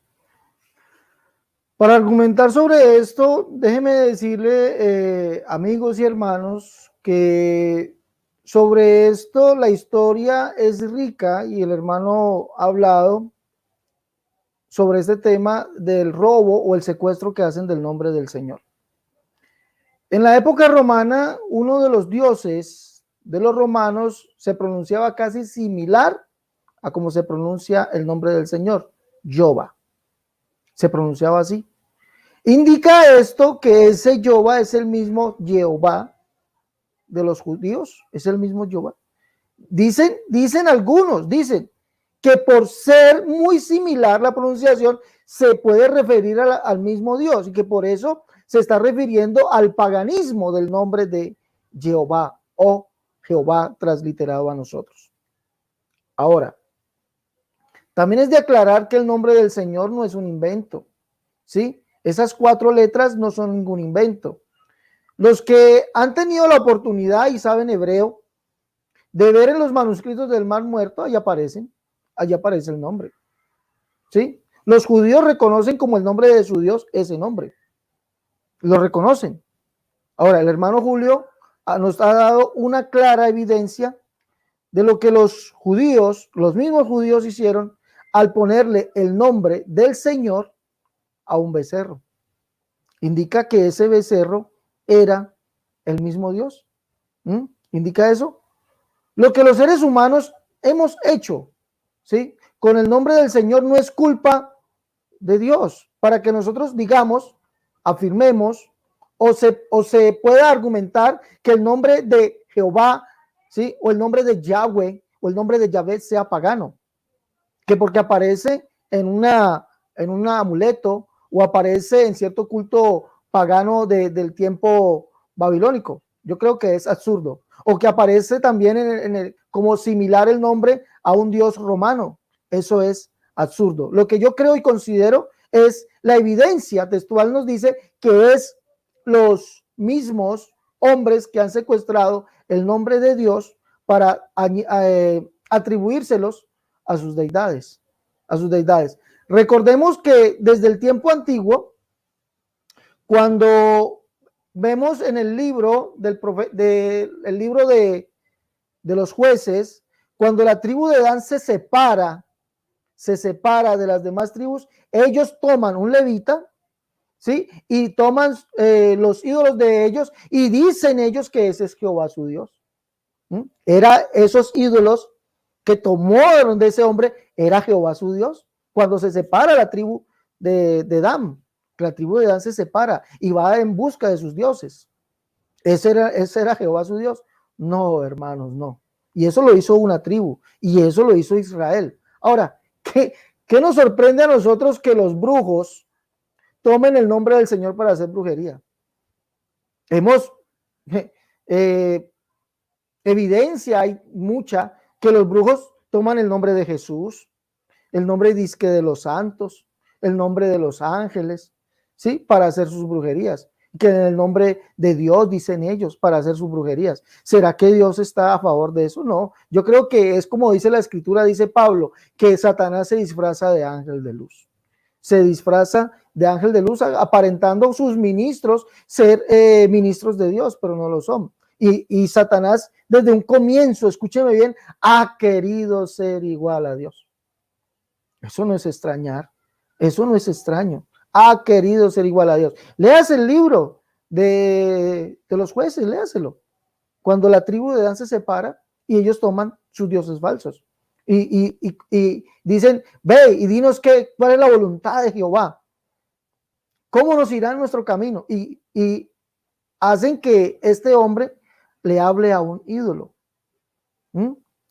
para argumentar sobre esto, déjeme decirle, amigos y hermanos, que sobre esto la historia es rica y el hermano ha hablado sobre este tema del robo o el secuestro que hacen del nombre del Señor. En la época romana, uno de los dioses de los romanos se pronunciaba casi similar a como se pronuncia el nombre del Señor, Jehová. Se pronunciaba así. Indica esto que ese Jehová es el mismo Jehová de los judíos, es el mismo Jehová. Dicen algunos que por ser muy similar la pronunciación se puede referir al mismo Dios y que por eso se está refiriendo al paganismo del nombre de Jehová o Jehová transliterado a nosotros. Ahora, también es de aclarar que el nombre del Señor no es un invento, ¿sí? Esas 4 letras no son ningún invento. Los que han tenido la oportunidad y saben hebreo, de ver en los manuscritos del Mar Muerto, allí aparece el nombre, ¿sí? Los judíos reconocen como el nombre de su Dios ese nombre, lo reconocen. Ahora, el hermano Julio nos ha dado una clara evidencia de lo que los judíos, los mismos judíos hicieron al ponerle el nombre del Señor a un becerro. Indica que ese becerro era el mismo Dios. ¿Indica eso? Lo que los seres humanos hemos hecho, ¿sí? Con el nombre del Señor no es culpa de Dios, para que nosotros digamos, afirmemos, o se pueda argumentar que el nombre de Jehová, ¿sí? O el nombre de Yahweh, o el nombre de Yahvé sea pagano, que porque aparece en un amuleto, o aparece en cierto culto pagano del tiempo babilónico. Yo creo que es absurdo. O que aparece también como similar el nombre a un dios romano. Eso es absurdo. Lo que yo creo y considero es la evidencia textual nos dice que es los mismos hombres que han secuestrado el nombre de Dios para atribuírselos a sus deidades. Recordemos que desde el tiempo antiguo, cuando vemos en el libro el libro de los jueces, cuando la tribu de Dan se separa de las demás tribus, ellos toman un levita, ¿sí? Y toman los ídolos de ellos y dicen ellos que ese es Jehová su Dios. Era esos ídolos que tomaron de ese hombre, era Jehová su Dios. Cuando se separa la tribu de Dan, la tribu de Dan se separa y va en busca de sus dioses. Ese era Jehová su Dios. No, hermanos, no. Y eso lo hizo una tribu y eso lo hizo Israel. Ahora, ¿qué nos sorprende a nosotros que los brujos tomen el nombre del Señor para hacer brujería? Hemos evidencia, hay mucha, que los brujos toman el nombre de Jesús, el nombre de los santos, el nombre de los ángeles, ¿sí? Para hacer sus brujerías. que en el nombre de Dios, dicen ellos, para hacer sus brujerías. ¿Será que Dios está a favor de eso? No, yo creo que es como dice la escritura, dice Pablo, que Satanás se disfraza de ángel de luz. Se disfraza de ángel de luz aparentando sus ministros ser ministros de Dios, pero no lo son. Y Satanás desde un comienzo, escúcheme bien, ha querido ser igual a Dios. Eso no es extrañar, eso no es extraño. Ha querido ser igual a Dios. Leas el libro de los jueces, léaselo. Cuando la tribu de Dan se separa y ellos toman sus dioses falsos. Y dicen, ve y dinos cuál es la voluntad de Jehová. ¿Cómo nos irá en nuestro camino? Y hacen que este hombre le hable a un ídolo.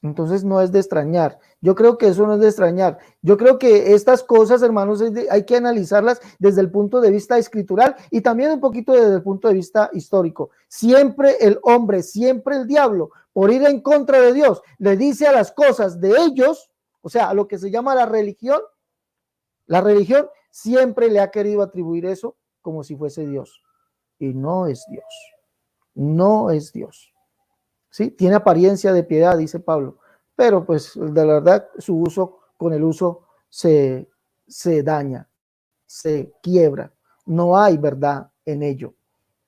Entonces no es de extrañar. Yo creo que eso no es de extrañar. Yo creo que estas cosas, hermanos, hay que analizarlas desde el punto de vista escritural y también un poquito desde el punto de vista histórico. Siempre el hombre, siempre el diablo, por ir en contra de Dios, le dice a las cosas de ellos, o sea, a lo que se llama la religión siempre le ha querido atribuir eso como si fuese Dios. Y no es Dios. No es Dios. ¿Sí? Tiene apariencia de piedad, dice Pablo, pero pues de la verdad su uso, con el uso se daña, se quiebra, no hay verdad en ello,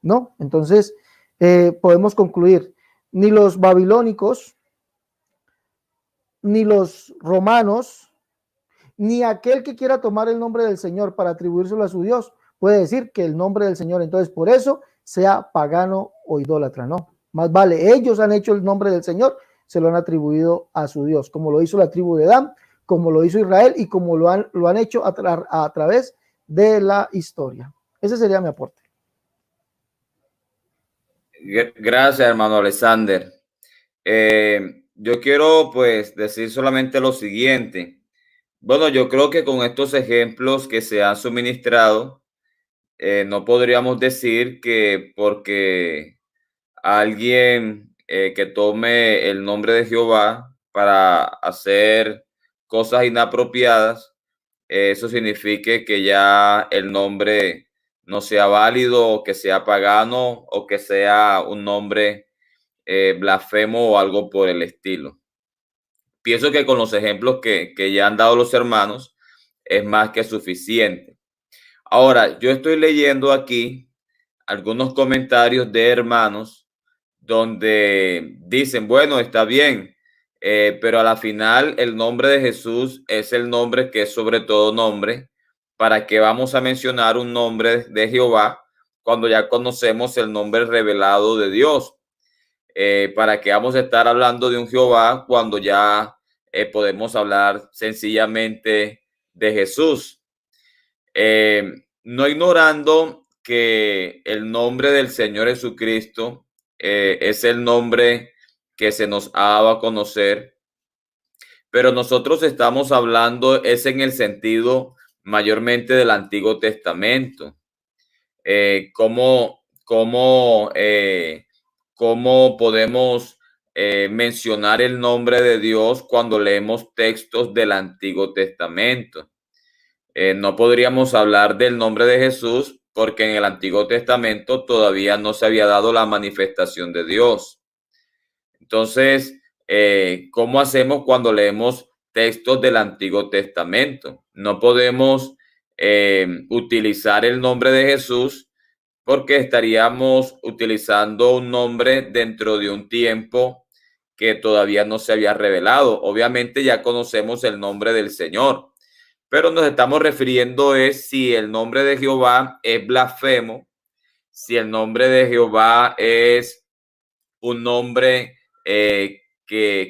¿no? Entonces podemos concluir, ni los babilónicos, ni los romanos, ni aquel que quiera tomar el nombre del Señor para atribuírselo a su Dios, puede decir que el nombre del Señor, entonces por eso sea pagano o idólatra, no. Más vale, ellos han hecho el nombre del Señor, se lo han atribuido a su Dios, como lo hizo la tribu de Dan, como lo hizo Israel y como lo han hecho a través de la historia. Ese sería mi aporte. Gracias, hermano Alexander. Yo quiero pues decir solamente lo siguiente. Bueno, yo creo que con estos ejemplos que se han suministrado, no podríamos decir que porque alguien que tome el nombre de Jehová para hacer cosas inapropiadas, eso signifique que ya el nombre no sea válido, o que sea pagano, o que sea un nombre blasfemo o algo por el estilo. Pienso que con los ejemplos que ya han dado los hermanos es más que suficiente. Ahora, yo estoy leyendo aquí algunos comentarios de hermanos donde dicen, bueno, está bien, pero a la final el nombre de Jesús es el nombre que es sobre todo nombre. ¿Para qué vamos a mencionar un nombre de Jehová cuando ya conocemos el nombre revelado de Dios? ¿Para qué vamos a estar hablando de un Jehová cuando ya podemos hablar sencillamente de Jesús? No ignorando que el nombre del Señor Jesucristo es el nombre que se nos ha dado a conocer, pero nosotros estamos hablando es en el sentido mayormente del Antiguo Testamento. ¿Cómo podemos mencionar el nombre de Dios cuando leemos textos del Antiguo Testamento? No podríamos hablar del nombre de Jesús porque en el Antiguo Testamento todavía no se había dado la manifestación de Dios. Entonces, ¿cómo hacemos cuando leemos textos del Antiguo Testamento? No podemos utilizar el nombre de Jesús porque estaríamos utilizando un nombre dentro de un tiempo que todavía no se había revelado. Obviamente ya conocemos el nombre del Señor, pero nos estamos refiriendo es si el nombre de Jehová es blasfemo, si el nombre de Jehová es un nombre que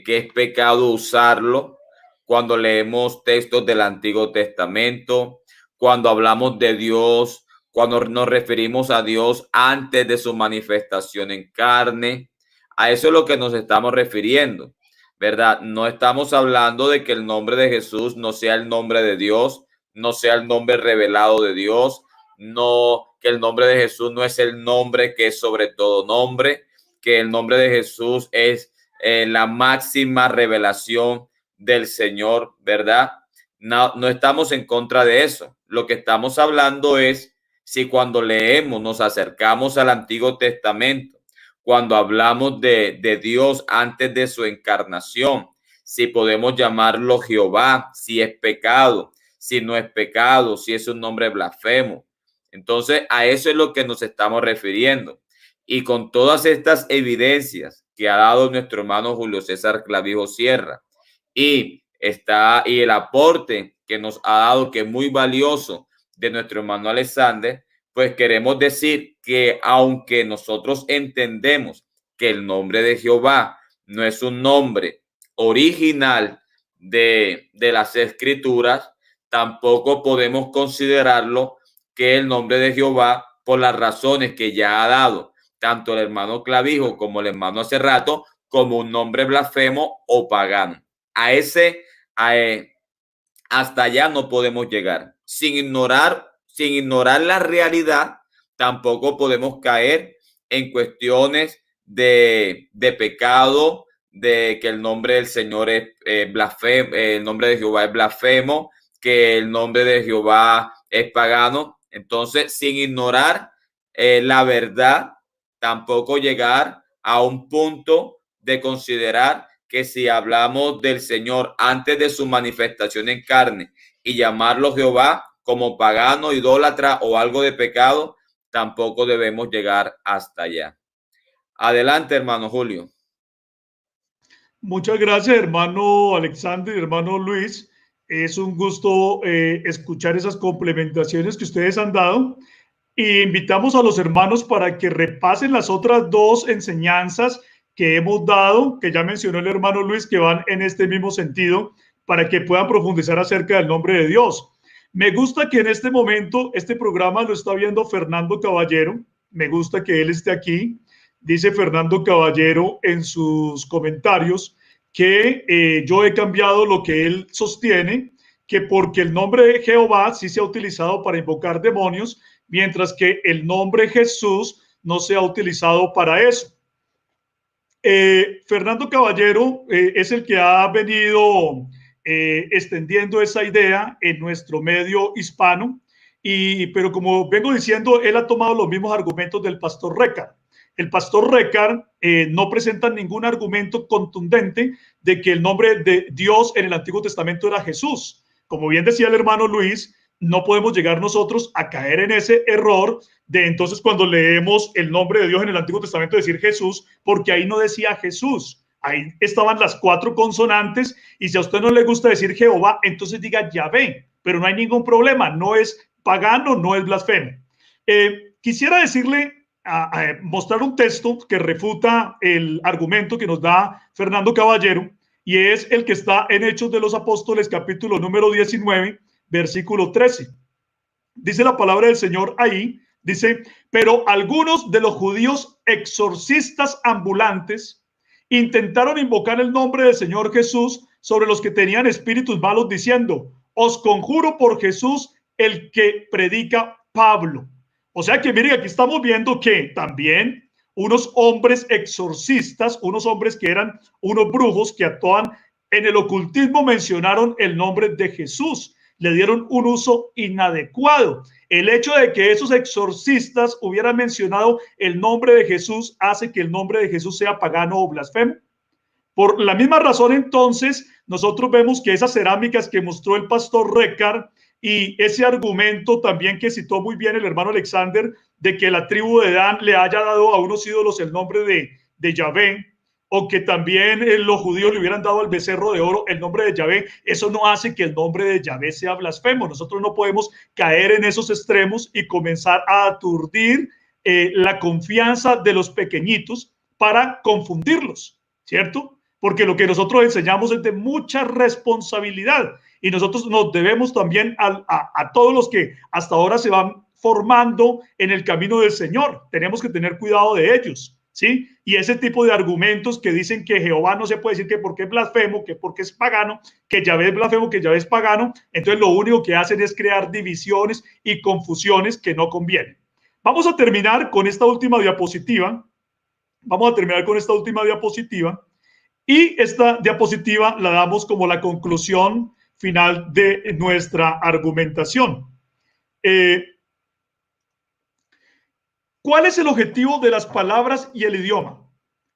es pecado usarlo cuando leemos textos del Antiguo Testamento, cuando hablamos de Dios, cuando nos referimos a Dios antes de su manifestación en carne. A eso es lo que nos estamos refiriendo, ¿verdad? No estamos hablando de que el nombre de Jesús no sea el nombre de Dios, no sea el nombre revelado de Dios, no, que el nombre de Jesús no es el nombre que es sobre todo nombre, que el nombre de Jesús es la máxima revelación del Señor, ¿verdad? No estamos en contra de eso. Lo que estamos hablando es Si cuando leemos nos acercamos al Antiguo Testamento, cuando hablamos de Dios antes de su encarnación, si podemos llamarlo Jehová, si es pecado, si no es pecado, si es un nombre blasfemo. Entonces, a eso es lo que nos estamos refiriendo. Y con todas estas evidencias que ha dado nuestro hermano Julio César Clavijo Sierra y el aporte que nos ha dado, que es muy valioso, de nuestro hermano Alexander, pues queremos decir que aunque nosotros entendemos que el nombre de Jehová no es un nombre original de las escrituras, tampoco podemos considerarlo que el nombre de Jehová, por las razones que ya ha dado tanto el hermano Clavijo como el hermano hace rato, como un nombre blasfemo o pagano. Hasta allá no podemos llegar. Sin ignorar la realidad, tampoco podemos caer en cuestiones de pecado, de que el nombre del Señor es blasfemo, el nombre de Jehová es blasfemo, que el nombre de Jehová es pagano. Entonces, sin ignorar la verdad, tampoco llegar a un punto de considerar que si hablamos del Señor antes de su manifestación en carne y llamarlo Jehová como pagano, idólatra o algo de pecado, tampoco debemos llegar hasta allá. Adelante, hermano Julio. Muchas gracias, hermano Alexander, hermano Luis. Es un gusto escuchar esas complementaciones que ustedes han dado. Y invitamos a los hermanos para que repasen las otras dos enseñanzas que hemos dado, que ya mencionó el hermano Luis, que van en este mismo sentido, para que puedan profundizar acerca del nombre de Dios. Me gusta que en este momento este programa lo está viendo Fernando Caballero. Me gusta que él esté aquí. Dice Fernando Caballero en sus comentarios que yo he cambiado lo que él sostiene, que porque el nombre de Jehová sí se ha utilizado para invocar demonios, mientras que el nombre Jesús no se ha utilizado para eso. Fernando Caballero es el que ha venido extendiendo esa idea en nuestro medio hispano, pero como vengo diciendo, él ha tomado los mismos argumentos del pastor Recard. El pastor Recard no presenta ningún argumento contundente de que el nombre de Dios en el Antiguo Testamento era Jesús. Como bien decía el hermano Luis, no podemos llegar nosotros a caer en ese error de entonces cuando leemos el nombre de Dios en el Antiguo Testamento decir Jesús, porque ahí no decía Jesús, ahí estaban las 4 consonantes, y si a usted no le gusta decir Jehová, entonces diga Yahvé, pero no hay ningún problema, no es pagano, no es blasfemo. Quisiera decirle, mostrar un texto que refuta el argumento que nos da Fernando Caballero, y es el que está en Hechos de los Apóstoles, capítulo número 19, versículo 13. Dice la palabra del Señor ahí, dice, pero algunos de los judíos exorcistas ambulantes intentaron invocar el nombre del Señor Jesús sobre los que tenían espíritus malos, diciendo, os conjuro por Jesús, el que predica Pablo. O sea que miren, aquí estamos viendo que también unos hombres exorcistas, unos hombres que eran unos brujos que actuaban en el ocultismo, mencionaron el nombre de Jesús, le dieron un uso inadecuado. El hecho de que esos exorcistas hubieran mencionado el nombre de Jesús hace que el nombre de Jesús sea pagano o blasfemo. Por la misma razón, entonces, nosotros vemos que esas cerámicas que mostró el pastor Recard y ese argumento también que citó muy bien el hermano Alexander de que la tribu de Dan le haya dado a unos ídolos el nombre de Yahvé, o que también los judíos le hubieran dado al becerro de oro el nombre de Yahvé, eso no hace que el nombre de Yahvé sea blasfemo. Nosotros no podemos caer en esos extremos y comenzar a aturdir la confianza de los pequeñitos para confundirlos, ¿cierto? Porque lo que nosotros enseñamos es de mucha responsabilidad y nosotros nos debemos también a todos los que hasta ahora se van formando en el camino del Señor. Tenemos que tener cuidado de ellos, ¿sí? Y ese tipo de argumentos que dicen que Jehová no se puede decir que porque es blasfemo, que porque es pagano, que Yahvé es blasfemo, que Yahvé es pagano, entonces lo único que hacen es crear divisiones y confusiones que no convienen. Vamos a terminar con esta última diapositiva. Y esta diapositiva la damos como la conclusión final de nuestra argumentación. ¿Cuál es el objetivo de las palabras y el idioma?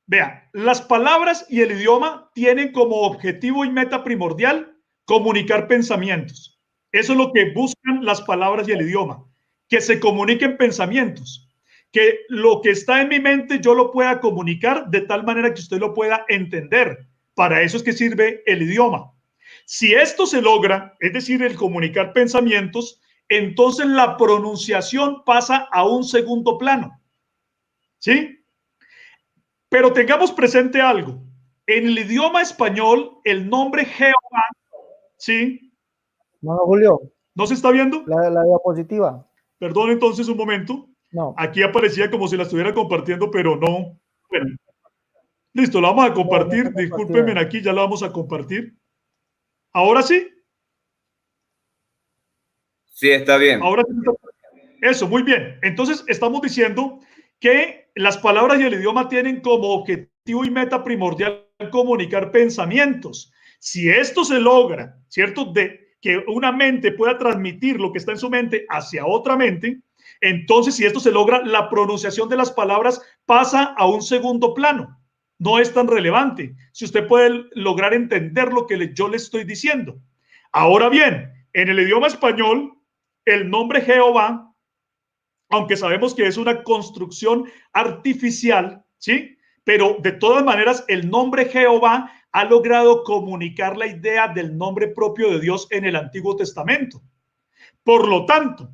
Vea, las palabras y el idioma tienen como objetivo y meta primordial comunicar pensamientos. Eso es lo que buscan las palabras y el idioma, que se comuniquen pensamientos, que lo que está en mi mente yo lo pueda comunicar de tal manera que usted lo pueda entender. Para eso es que sirve el idioma. Si esto se logra, es decir, el comunicar pensamientos, entonces la pronunciación pasa a un segundo plano. ¿Sí? Pero tengamos presente algo. En el idioma español, el nombre Jehová, ¿sí? No, Julio, ¿No se está viendo? la diapositiva. Perdón, entonces un momento. No. Aquí aparecía como si la estuviera compartiendo, pero no. Bueno, listo, la vamos a compartir. No, Discúlpenme, aquí ya la vamos a compartir. ¿Ahora sí? Sí, está bien. Ahora sí. Eso, muy bien. Entonces, estamos diciendo que las palabras y el idioma tienen como objetivo y meta primordial comunicar pensamientos. Si esto se logra, ¿cierto? De que una mente pueda transmitir lo que está en su mente hacia otra mente, entonces si esto se logra, la pronunciación de las palabras pasa a un segundo plano. No es tan relevante. Si usted puede lograr entender lo que yo le estoy diciendo. Ahora bien, en el idioma español, el nombre Jehová, aunque sabemos que es una construcción artificial, ¿sí? Pero de todas maneras, el nombre Jehová ha logrado comunicar la idea del nombre propio de Dios en el Antiguo Testamento. Por lo tanto,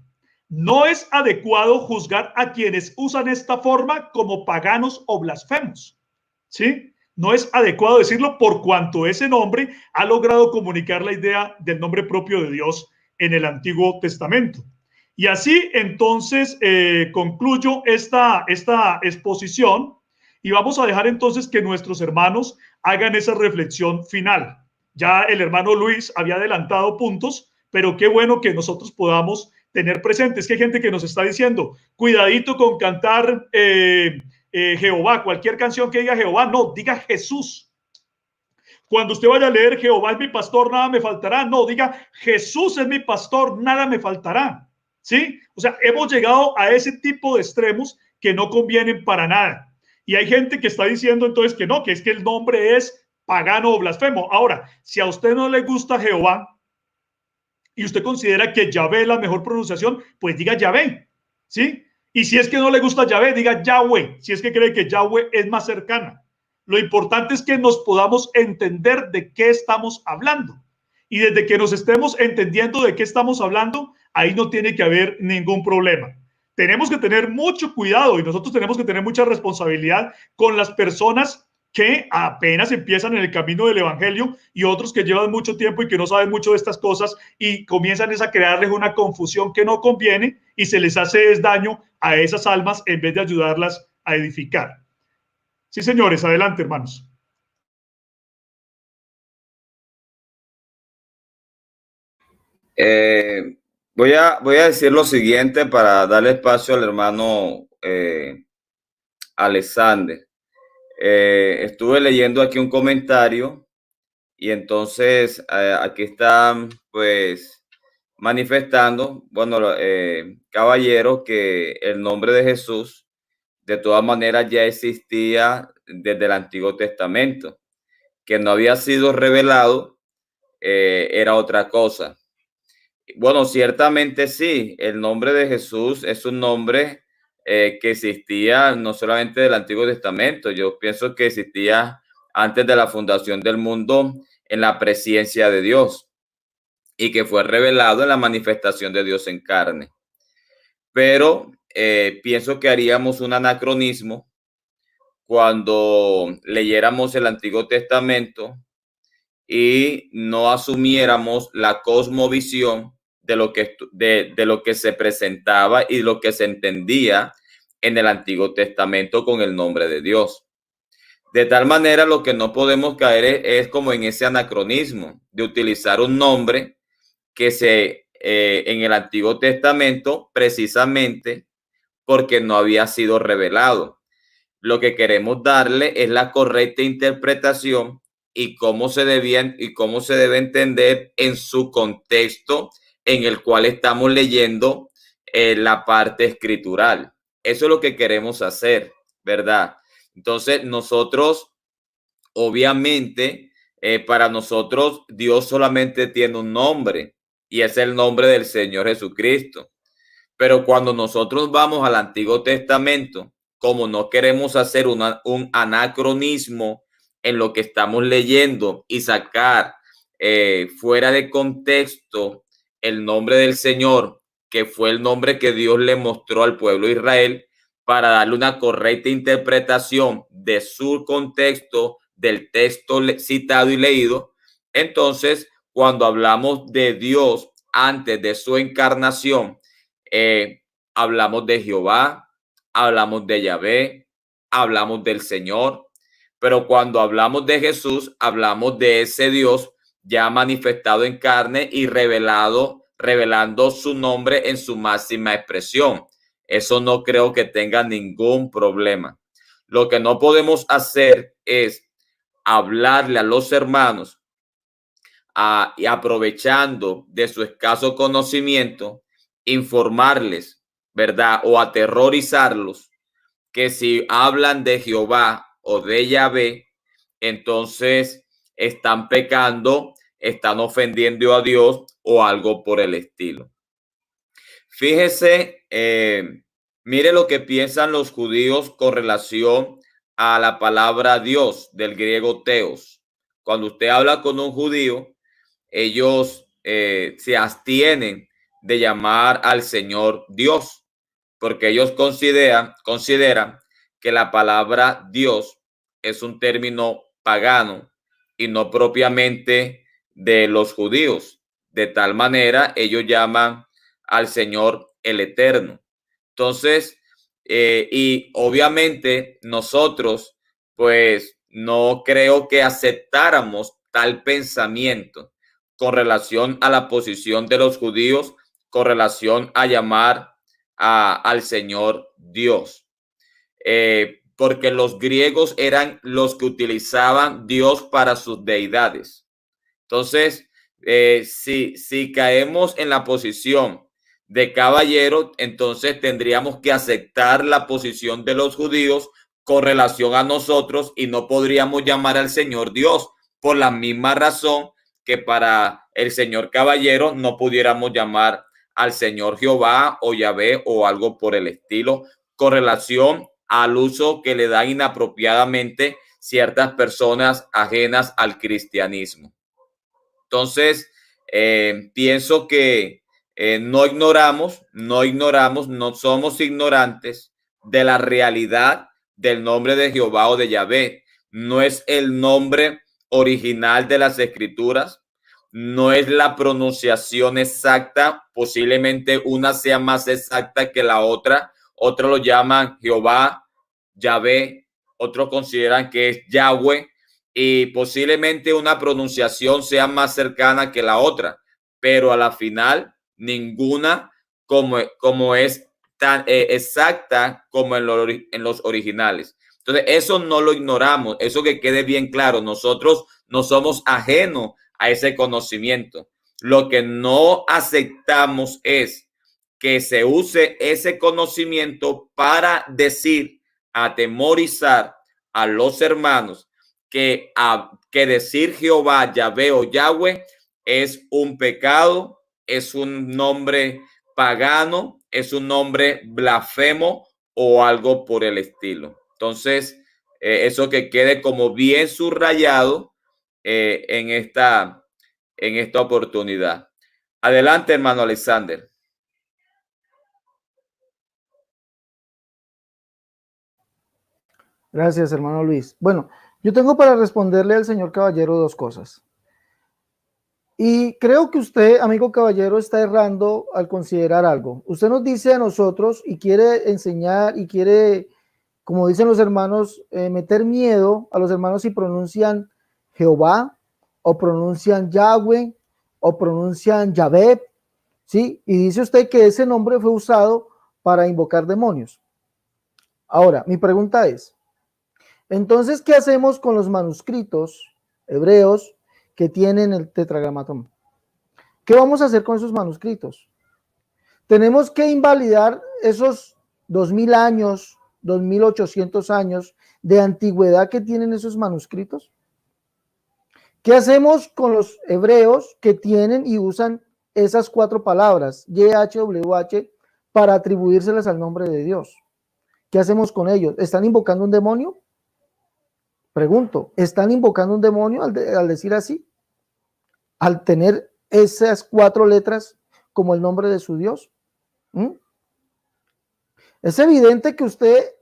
no es adecuado juzgar a quienes usan esta forma como paganos o blasfemos, ¿sí? No es adecuado decirlo por cuanto ese nombre ha logrado comunicar la idea del nombre propio de Dios en el Antiguo Testamento. Y así entonces concluyo esta exposición y vamos a dejar entonces que nuestros hermanos hagan esa reflexión final. Ya el hermano Luis había adelantado puntos, pero qué bueno que nosotros podamos tener presentes que hay gente que nos está diciendo, cuidadito con cantar Jehová, cualquier canción que diga Jehová, no, diga Jesús. Cuando usted vaya a leer Jehová es mi pastor, nada me faltará, no, diga Jesús es mi pastor, nada me faltará. ¿Sí? O sea, hemos llegado a ese tipo de extremos que no convienen para nada. Y hay gente que está diciendo entonces que no, que es que el nombre es pagano o blasfemo. Ahora, si a usted no le gusta Jehová y usted considera que Yahvé es la mejor pronunciación, pues diga Yahvé, ¿sí? Y si es que no le gusta Yahvé, diga Yahweh, si es que cree que Yahweh es más cercana. Lo importante es que nos podamos entender de qué estamos hablando. Y desde que nos estemos entendiendo de qué estamos hablando, ahí no tiene que haber ningún problema. Tenemos que tener mucho cuidado y nosotros tenemos que tener mucha responsabilidad con las personas que apenas empiezan en el camino del evangelio y otros que llevan mucho tiempo y que no saben mucho de estas cosas y comienzan a crearles una confusión que no conviene y se les hace daño a esas almas en vez de ayudarlas a edificar. Sí, señores, adelante, hermanos. Voy a decir lo siguiente para darle espacio al hermano Alexander. Estuve leyendo aquí un comentario y entonces aquí están pues manifestando, bueno, caballero, que el nombre de Jesús de todas maneras ya existía desde el Antiguo Testamento, que no había sido revelado, era otra cosa. Bueno, ciertamente sí, el nombre de Jesús es un nombre que existía no solamente del Antiguo Testamento, yo pienso que existía antes de la fundación del mundo en la presencia de Dios y que fue revelado en la manifestación de Dios en carne. Pero pienso que haríamos un anacronismo cuando leyéramos el Antiguo Testamento y no asumiéramos la cosmovisión de lo que se presentaba y lo que se entendía en el Antiguo Testamento con el nombre de Dios. De tal manera, lo que no podemos caer es como en ese anacronismo de utilizar un nombre que en el Antiguo Testamento precisamente porque no había sido revelado. Lo que queremos darle es la correcta interpretación y cómo se debe entender en su contexto en el cual estamos leyendo la parte escritural. Eso es lo que queremos hacer, ¿verdad? Entonces, nosotros, obviamente, para nosotros, Dios solamente tiene un nombre y es el nombre del Señor Jesucristo. Pero cuando nosotros vamos al Antiguo Testamento, como no queremos hacer un anacronismo en lo que estamos leyendo y sacar fuera de contexto el nombre del Señor, que fue el nombre que Dios le mostró al pueblo de Israel, para darle una correcta interpretación de su contexto, del texto citado y leído, entonces cuando hablamos de Dios antes de su encarnación, hablamos de Jehová, hablamos de Yahvé, hablamos del Señor, pero cuando hablamos de Jesús, hablamos de ese Dios ya manifestado en carne y revelando su nombre en su máxima expresión. Eso no creo que tenga ningún problema. Lo que no podemos hacer es hablarle a los hermanos y aprovechando de su escaso conocimiento, informarles, ¿verdad? O aterrorizarlos que si hablan de Jehová o de Yahvé, entonces están pecando, están ofendiendo a Dios o algo por el estilo. Fíjese, mire lo que piensan los judíos con relación a la palabra Dios del griego teos. Cuando usted habla con un judío, ellos se abstienen de llamar al Señor Dios, porque ellos consideran que la palabra Dios es un término pagano y no propiamente de los judíos. De tal manera, ellos llaman al Señor el Eterno. Entonces, y obviamente nosotros, pues no creo que aceptáramos tal pensamiento con relación a la posición de los judíos, con relación a llamar al Señor Dios. Porque los griegos eran los que utilizaban Dios para sus deidades. Entonces, si caemos en la posición de caballero, entonces tendríamos que aceptar la posición de los judíos con relación a nosotros y no podríamos llamar al Señor Dios por la misma razón que para el señor caballero no pudiéramos llamar al Señor Jehová o Yahvé o algo por el estilo, con relación al uso que le dan inapropiadamente ciertas personas ajenas al cristianismo. Entonces, pienso que no somos ignorantes de la realidad del nombre de Jehová o de Yahvé. No es el nombre original de las escrituras, no es la pronunciación exacta, posiblemente una sea más exacta que la otra, otros lo llaman Jehová, Yahvé, otros consideran que es Yahweh, y posiblemente una pronunciación sea más cercana que la otra, pero a la final ninguna como es tan exacta como en los originales. Entonces, eso no lo ignoramos, eso que quede bien claro, nosotros no somos ajenos a ese conocimiento. Lo que no aceptamos es que se use ese conocimiento para decir, atemorizar a los hermanos que decir Jehová, Yahvé o Yahweh es un pecado, es un nombre pagano, es un nombre blasfemo o algo por el estilo. Entonces, eso que quede como bien subrayado en esta oportunidad. Adelante, hermano Alexander. Gracias, hermano Luis. Bueno, yo tengo para responderle al señor caballero dos cosas. Y creo que usted, amigo caballero, está errando al considerar algo. Usted nos dice a nosotros y quiere enseñar y quiere, como dicen los hermanos, meter miedo a los hermanos si pronuncian Jehová o pronuncian Yahweh o pronuncian Yahvé, ¿sí? Y dice usted que ese nombre fue usado para invocar demonios. Ahora, mi pregunta es, entonces, ¿qué hacemos con los manuscritos hebreos que tienen el tetragramatón? ¿Qué vamos a hacer con esos manuscritos? Tenemos que invalidar esos 2000 años, 2800 años de antigüedad que tienen esos manuscritos? ¿Qué hacemos con los hebreos que tienen y usan esas 4 palabras, YHWH, para atribuírselas al nombre de Dios? ¿Qué hacemos con ellos? ¿Están invocando un demonio? Pregunto, ¿están invocando un demonio al decir así? Al tener esas 4 letras como el nombre de su Dios. ¿Mm? Es evidente que usted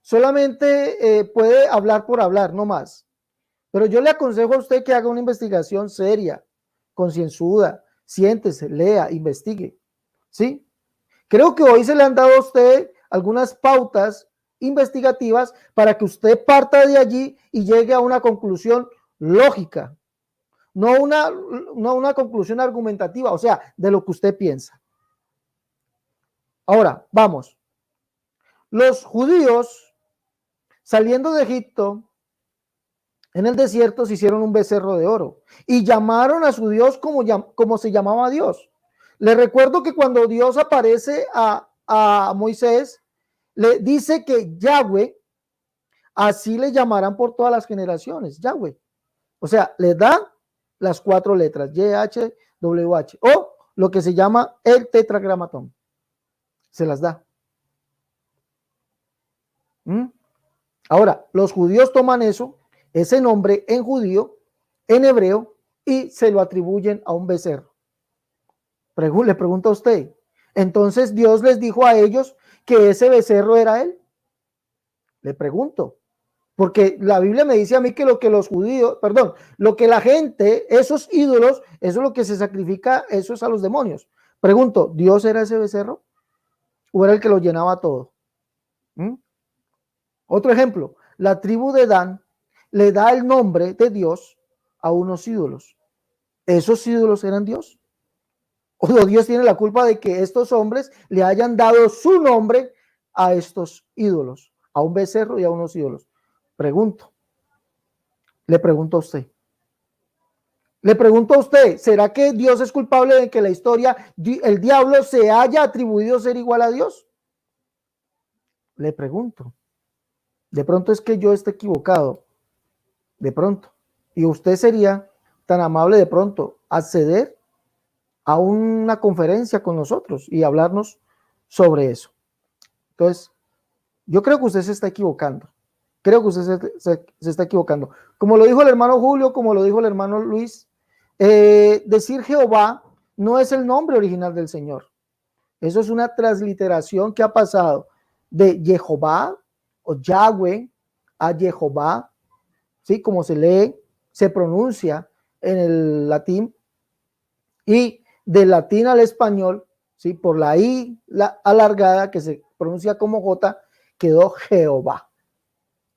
solamente puede hablar por hablar, no más. Pero yo le aconsejo a usted que haga una investigación seria, concienzuda, siéntese, lea, investigue. ¿Sí? Creo que hoy se le han dado a usted algunas pautas investigativas para que usted parta de allí y llegue a una conclusión lógica, no una conclusión argumentativa, o sea, de lo que usted piensa. Ahora, vamos. Los judíos, saliendo de Egipto, en el desierto se hicieron un becerro de oro y llamaron a su Dios como se llamaba Dios. Les recuerdo que cuando Dios aparece a Moisés, le dice que Yahweh, así le llamarán por todas las generaciones, Yahweh. O sea, le da las 4 letras, YHWH, o lo que se llama el tetragramatón. Se las da. Ahora, los judíos toman ese nombre en judío, en hebreo, y se lo atribuyen a un becerro. Le pregunto a usted, entonces Dios les dijo a ellos que ese becerro era él. Le pregunto, porque la Biblia me dice a mí que lo que la gente, esos ídolos, eso es lo que se sacrifica, eso es a los demonios. Pregunto, ¿Dios era ese becerro? ¿O era el que lo llenaba todo? Otro ejemplo, la tribu de Dan le da el nombre de Dios a unos ídolos. ¿Esos ídolos eran Dios? ¿O Dios tiene la culpa de que estos hombres le hayan dado su nombre a estos ídolos, a un becerro y a unos ídolos? Le pregunto a usted. Le pregunto a usted, ¿será que Dios es culpable de que la historia, el diablo se haya atribuido ser igual a Dios? Le pregunto. De pronto es que yo esté equivocado. De pronto. Y usted sería tan amable de pronto acceder a una conferencia con nosotros y hablarnos sobre eso. Entonces, yo creo que usted se está equivocando. Creo que usted se está equivocando. Como lo dijo el hermano Julio, como lo dijo el hermano Luis, decir Jehová no es el nombre original del Señor. Eso es una transliteración que ha pasado de Jehová o Yahweh a Jehová, ¿sí? Como se lee, se pronuncia en el latín, y del latín al español, ¿sí? Por la I alargada que se pronuncia como J, quedó Jehová.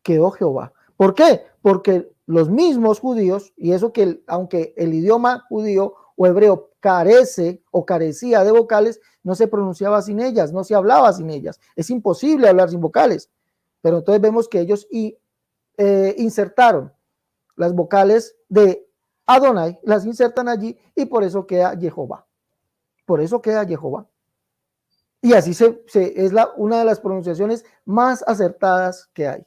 Quedó Jehová. ¿Por qué? Porque los mismos judíos, y eso que aunque el idioma judío o hebreo carece o carecía de vocales, no se pronunciaba sin ellas, no se hablaba sin ellas. Es imposible hablar sin vocales. Pero entonces vemos que ellos insertaron las vocales de Adonai, las insertan allí y por eso queda Jehová. Por eso queda Jehová. Y así es una de las pronunciaciones más acertadas que hay.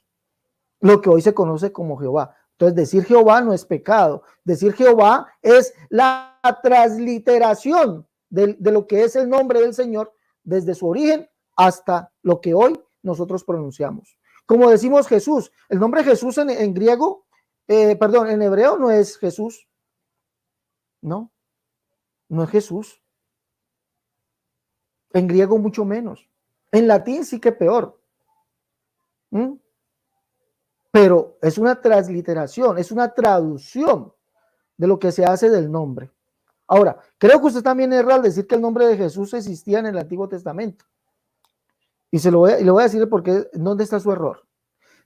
Lo que hoy se conoce como Jehová. Entonces, decir Jehová no es pecado. Decir Jehová es la transliteración de lo que es el nombre del Señor desde su origen hasta lo que hoy nosotros pronunciamos. Como decimos Jesús, el nombre Jesús en griego, en hebreo no es Jesús. No, no es Jesús. En griego mucho menos. En latín sí que peor. Pero es una transliteración, es una traducción de lo que se hace del nombre. Ahora, creo que usted también erra al decir que el nombre de Jesús existía en el Antiguo Testamento. Y le voy a decir por qué, dónde está su error.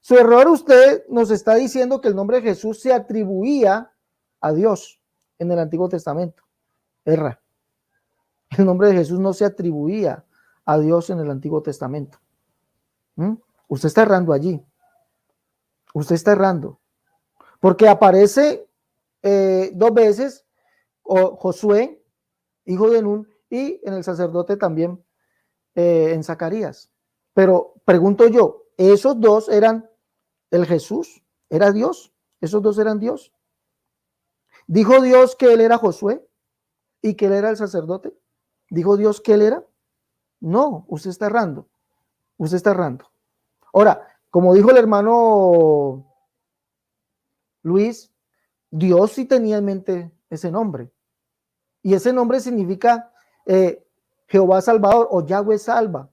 Su error, usted nos está diciendo que el nombre de Jesús se atribuía a Dios en el Antiguo Testamento. Erra. El nombre de Jesús no se atribuía a Dios en el Antiguo Testamento. Usted está errando allí. Usted está errando. Porque aparece 2 veces Josué, hijo de Nun, y en el sacerdote también en Zacarías. Pero pregunto yo, ¿esos dos eran el Jesús? ¿Era Dios? ¿Esos dos eran Dios? ¿Dijo Dios que él era Josué y que él era el sacerdote? ¿Dijo Dios que él era? No, usted está errando. Usted está errando. Ahora, como dijo el hermano Luis, Dios sí tenía en mente ese nombre. Y ese nombre significa Jehová Salvador o Yahweh salva,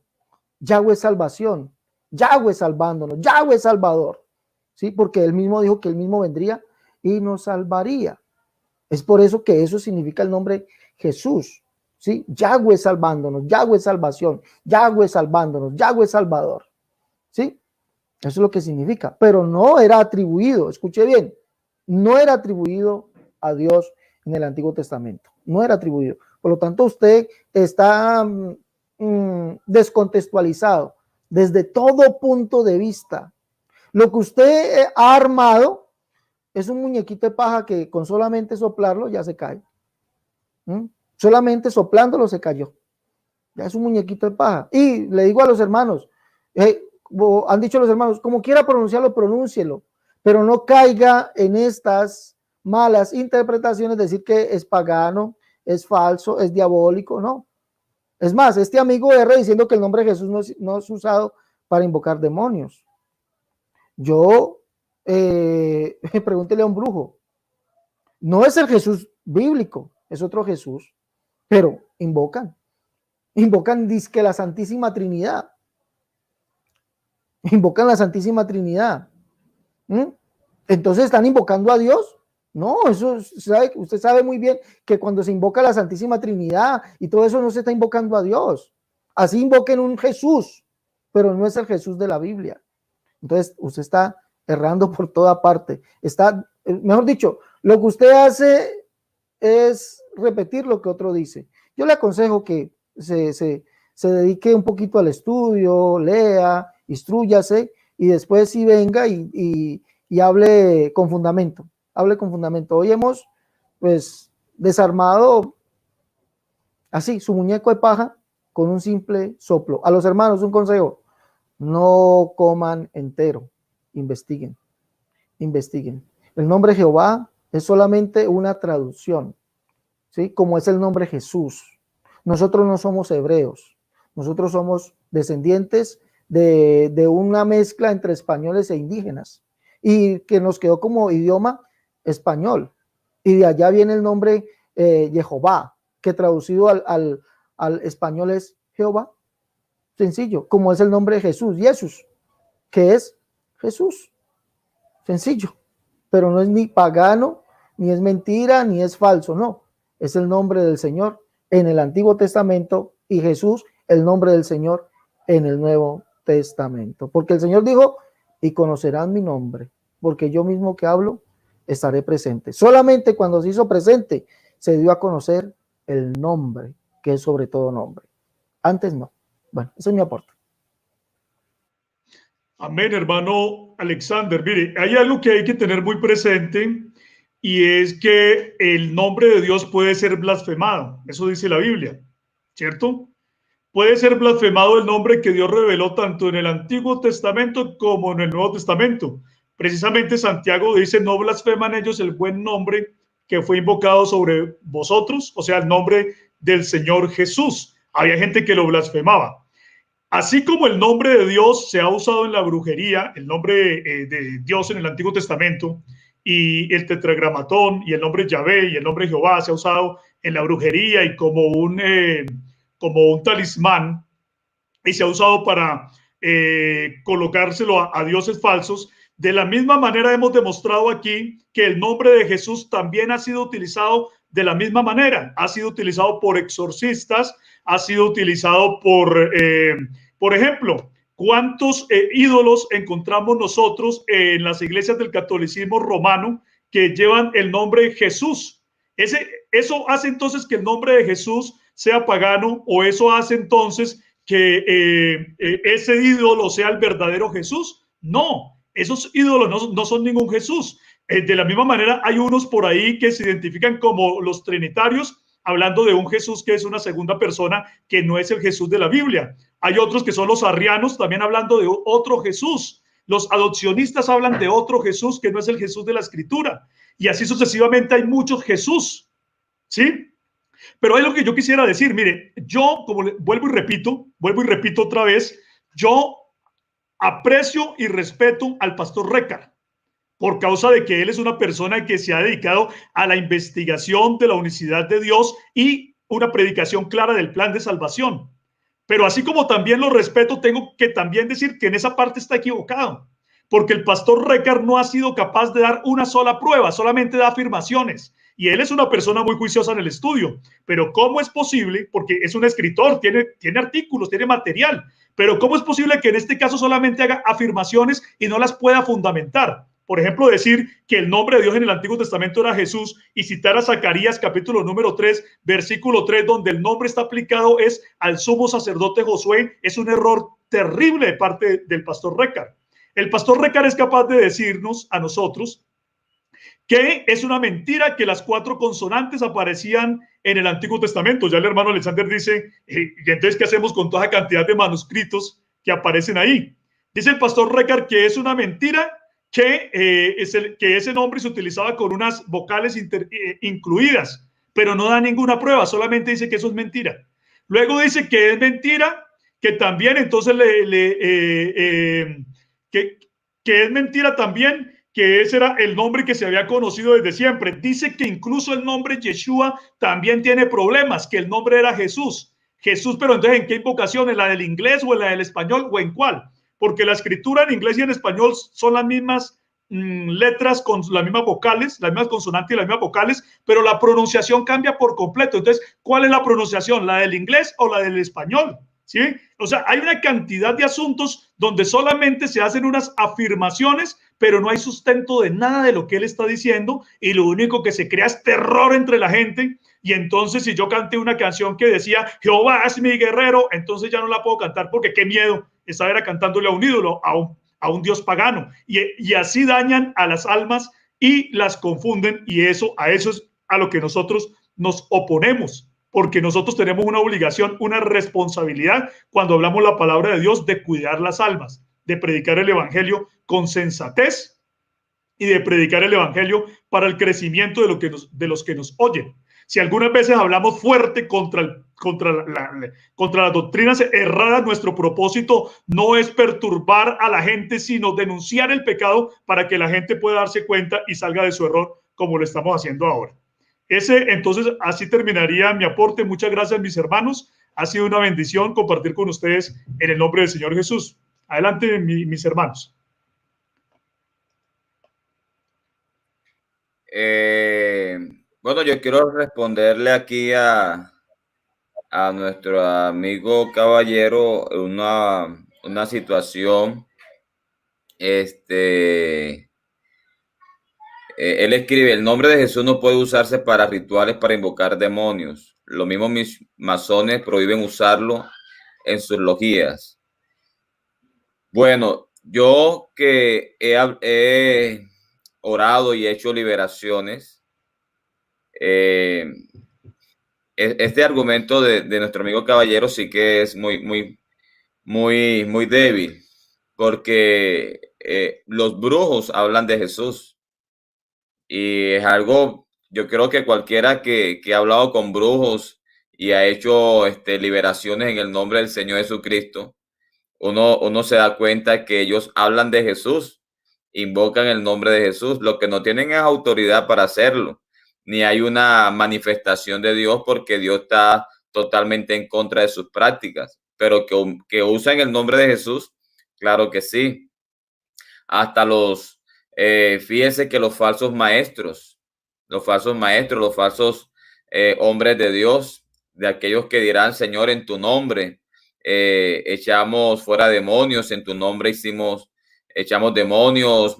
Yahweh salvación, Yahweh salvándonos, Yahweh salvador. ¿Sí? Porque él mismo dijo que él mismo vendría y nos salvaría. Es por eso que eso significa el nombre Jesús. ¿Sí? Yahweh salvándonos, Yahweh salvación, Yahweh salvándonos, Yahweh salvador. ¿Sí? Eso es lo que significa. Pero no era atribuido, escuche bien, no era atribuido a Dios en el Antiguo Testamento. No era atribuido. Por lo tanto, usted está descontextualizado desde todo punto de vista. Lo que usted ha armado es un muñequito de paja que con solamente soplarlo ya se cae. Solamente soplándolo se cayó. Ya es un muñequito de paja. Y le digo a los hermanos, han dicho los hermanos, como quiera pronunciarlo, pronúncielo, pero no caiga en estas malas interpretaciones, decir que es pagano, es falso, es diabólico, no. Es más, este amigo R diciendo que el nombre de Jesús no es usado para invocar demonios. Yo pregúntele a un brujo. No es el Jesús bíblico, es otro Jesús, pero invocan dizque la Santísima Trinidad. Invocan la Santísima Trinidad. Entonces están invocando a Dios. No, eso usted sabe muy bien que cuando se invoca la Santísima Trinidad y todo eso no se está invocando a Dios. Así invoquen un Jesús, pero no es el Jesús de la Biblia. Entonces usted está errando por toda parte. Está, mejor dicho, lo que usted hace es repetir lo que otro dice. Yo le aconsejo que se dedique un poquito al estudio, lea, instrúyase y después sí venga y hable con fundamento. Hable con fundamento. Hoy hemos pues desarmado así su muñeco de paja con un simple soplo. A los hermanos un consejo: no coman entero, investiguen. El nombre Jehová es solamente una traducción, ¿sí? Como es el nombre Jesús. Nosotros no somos hebreos, nosotros somos descendientes de una mezcla entre españoles e indígenas y que nos quedó como idioma español, y de allá viene el nombre Jehová, que traducido al español es Jehová. Sencillo, como es el nombre de Jesús, Jesús, que es Jesús. Sencillo, pero no es ni pagano, ni es mentira, ni es falso, no. Es el nombre del Señor en el Antiguo Testamento y Jesús, el nombre del Señor en el Nuevo Testamento. Porque el Señor dijo, y conocerán mi nombre, porque yo mismo que hablo estaré presente. Solamente cuando se hizo presente se dio a conocer el nombre, que es sobre todo nombre. Antes no. Bueno, eso es mi aporte. Amén, hermano Alexander. Mire, hay algo que hay que tener muy presente y es que el nombre de Dios puede ser blasfemado. Eso dice la Biblia, ¿cierto? Puede ser blasfemado el nombre que Dios reveló tanto en el Antiguo Testamento como en el Nuevo Testamento. Precisamente Santiago dice, no blasfeman ellos el buen nombre que fue invocado sobre vosotros, o sea, el nombre del Señor Jesús. Había gente que lo blasfemaba. Así como el nombre de Dios se ha usado en la brujería, el nombre de Dios en el Antiguo Testamento, y el tetragramatón, y el nombre Yahvé, y el nombre Jehová se ha usado en la brujería y como un talismán, y se ha usado para colocárselo a dioses falsos. De la misma manera hemos demostrado aquí que el nombre de Jesús también ha sido utilizado de la misma manera. Ha sido utilizado por exorcistas, ha sido utilizado por ejemplo, ¿cuántos ídolos encontramos nosotros en las iglesias del catolicismo romano que llevan el nombre Jesús? ¿Eso hace entonces que el nombre de Jesús sea pagano, o eso hace entonces que ese ídolo sea el verdadero Jesús? No, esos ídolos no son ningún Jesús. De la misma manera, hay unos por ahí que se identifican como los trinitarios, hablando de un Jesús que es una segunda persona, que no es el Jesús de la Biblia. Hay otros que son los arrianos, también hablando de otro Jesús. Los adopcionistas hablan de otro Jesús que no es el Jesús de la Escritura. Y así sucesivamente hay muchos Jesús, ¿sí? Pero es lo que yo quisiera decir. Mire, yo, como vuelvo y repito otra vez, yo aprecio y respeto al pastor Recar por causa de que él es una persona que se ha dedicado a la investigación de la unicidad de Dios y una predicación clara del plan de salvación. Pero así como también lo respeto, tengo que también decir que en esa parte está equivocado, porque el pastor Recar no ha sido capaz de dar una sola prueba, solamente da afirmaciones. Y él es una persona muy juiciosa en el estudio. Pero ¿cómo es posible? Porque es un escritor, tiene artículos, tiene material. Pero ¿cómo es posible que en este caso solamente haga afirmaciones y no las pueda fundamentar? Por ejemplo, decir que el nombre de Dios en el Antiguo Testamento era Jesús y citar a Zacarías capítulo número 3, versículo 3, donde el nombre está aplicado es al sumo sacerdote Josué, es un error terrible de parte del pastor Recar. El pastor Recar es capaz de decirnos a nosotros que es una mentira que las 4 consonantes aparecían en el Antiguo Testamento. Ya el hermano Alexander dice, ¿y entonces qué hacemos con toda cantidad de manuscritos que aparecen ahí? Dice el pastor Recar que es una mentira que ese nombre se utilizaba con unas vocales incluidas, pero no da ninguna prueba, solamente dice que eso es mentira. Luego dice que es mentira, que también entonces que es mentira también que ese era el nombre que se había conocido desde siempre. Dice que incluso el nombre Yeshua también tiene problemas, que el nombre era Jesús. Jesús, pero entonces ¿en qué invocación? ¿En la del inglés o en la del español o en cuál? Porque la escritura en inglés y en español son las mismas letras con las mismas vocales, las mismas consonantes y las mismas vocales, pero la pronunciación cambia por completo. Entonces, ¿cuál es la pronunciación? ¿La del inglés o la del español? ¿Sí? O sea, hay una cantidad de asuntos donde solamente se hacen unas afirmaciones, pero no hay sustento de nada de lo que él está diciendo y lo único que se crea es terror entre la gente. Y entonces si yo canté una canción que decía Jehová es mi guerrero, entonces ya no la puedo cantar porque qué miedo estar cantándole a un ídolo, a un dios pagano. Y así dañan a las almas y las confunden, y a eso es a lo que nosotros nos oponemos, porque nosotros tenemos una obligación, una responsabilidad cuando hablamos la palabra de Dios de cuidar las almas, de predicar el evangelio con sensatez y de predicar el evangelio para el crecimiento de los que nos oyen. Si algunas veces hablamos fuerte contra las doctrinas erradas, nuestro propósito no es perturbar a la gente, sino denunciar el pecado para que la gente pueda darse cuenta y salga de su error, como lo estamos haciendo ahora. Entonces, así terminaría mi aporte. Muchas gracias, mis hermanos. Ha sido una bendición compartir con ustedes en el nombre del Señor Jesús. Adelante, mis hermanos. Bueno, yo quiero responderle aquí a nuestro amigo caballero una situación. Él escribe, el nombre de Jesús no puede usarse para rituales para invocar demonios. Lo mismo mis masones prohíben usarlo en sus logias. Bueno, yo que he orado y he hecho liberaciones, este argumento de nuestro amigo caballero sí que es muy débil, porque los brujos hablan de Jesús y es algo, yo creo que cualquiera que ha hablado con brujos y ha hecho liberaciones en el nombre del Señor Jesucristo, uno se da cuenta que ellos hablan de Jesús, invocan el nombre de Jesús. Lo que no tienen es autoridad para hacerlo, ni hay una manifestación de Dios, porque Dios está totalmente en contra de sus prácticas, pero que usan el nombre de Jesús, claro que sí. Hasta fíjense que los falsos maestros, los falsos hombres de Dios, de aquellos que dirán, Señor, en tu nombre echamos fuera demonios, en tu nombre echamos demonios,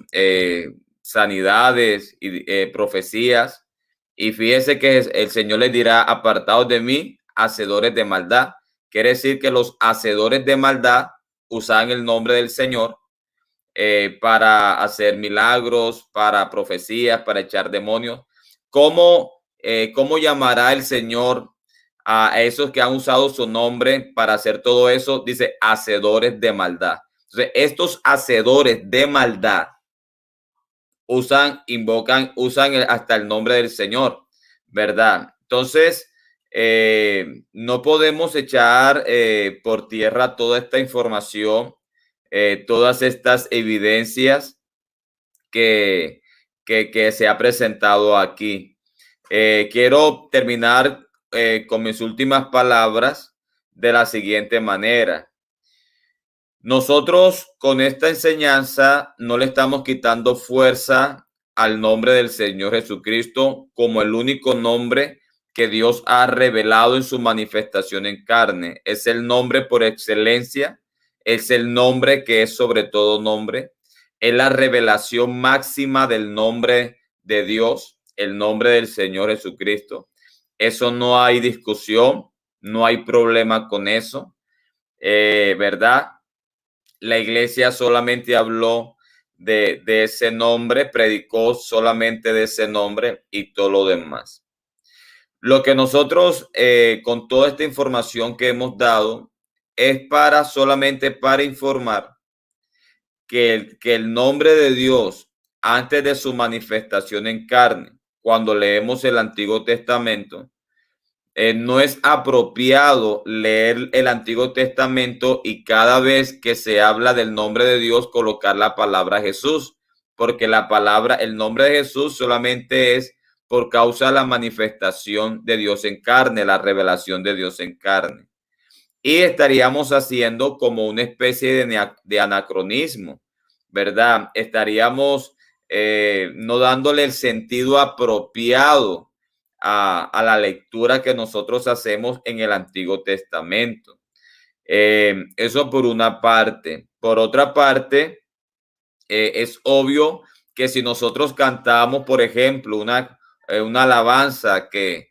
sanidades y profecías. Y fíjese que el Señor les dirá, apartados de mí, hacedores de maldad. Quiere decir que los hacedores de maldad usan el nombre del Señor para hacer milagros, para profecías, para echar demonios. ¿Cómo ¿cómo llamará el Señor a esos que han usado su nombre para hacer todo eso? Dice, hacedores de maldad. Entonces, estos hacedores de maldad usan hasta el nombre del Señor, ¿verdad? Entonces, no podemos echar por tierra toda esta información, todas estas evidencias que se ha presentado aquí. Quiero terminar con mis últimas palabras de la siguiente manera. Nosotros con esta enseñanza no le estamos quitando fuerza al nombre del Señor Jesucristo como el único nombre que Dios ha revelado en su manifestación en carne. Es el nombre por excelencia, es el nombre que es sobre todo nombre, es la revelación máxima del nombre de Dios, el nombre del Señor Jesucristo. Eso no hay discusión, no hay problema con eso, ¿verdad? La iglesia solamente habló de ese nombre, predicó solamente de ese nombre y todo lo demás. Lo que nosotros con toda esta información que hemos dado es solamente para informar que el nombre de Dios antes de su manifestación en carne, cuando leemos el Antiguo Testamento, no es apropiado leer el Antiguo Testamento y cada vez que se habla del nombre de Dios colocar la palabra Jesús, porque el nombre de Jesús solamente es por causa de la manifestación de Dios en carne, la revelación de Dios en carne. Y estaríamos haciendo como una especie de anacronismo, ¿verdad? Estaríamos no dándole el sentido apropiado a la lectura que nosotros hacemos en el Antiguo Testamento. Eso por una parte. Por otra parte, es obvio que si nosotros cantamos, por ejemplo, una alabanza que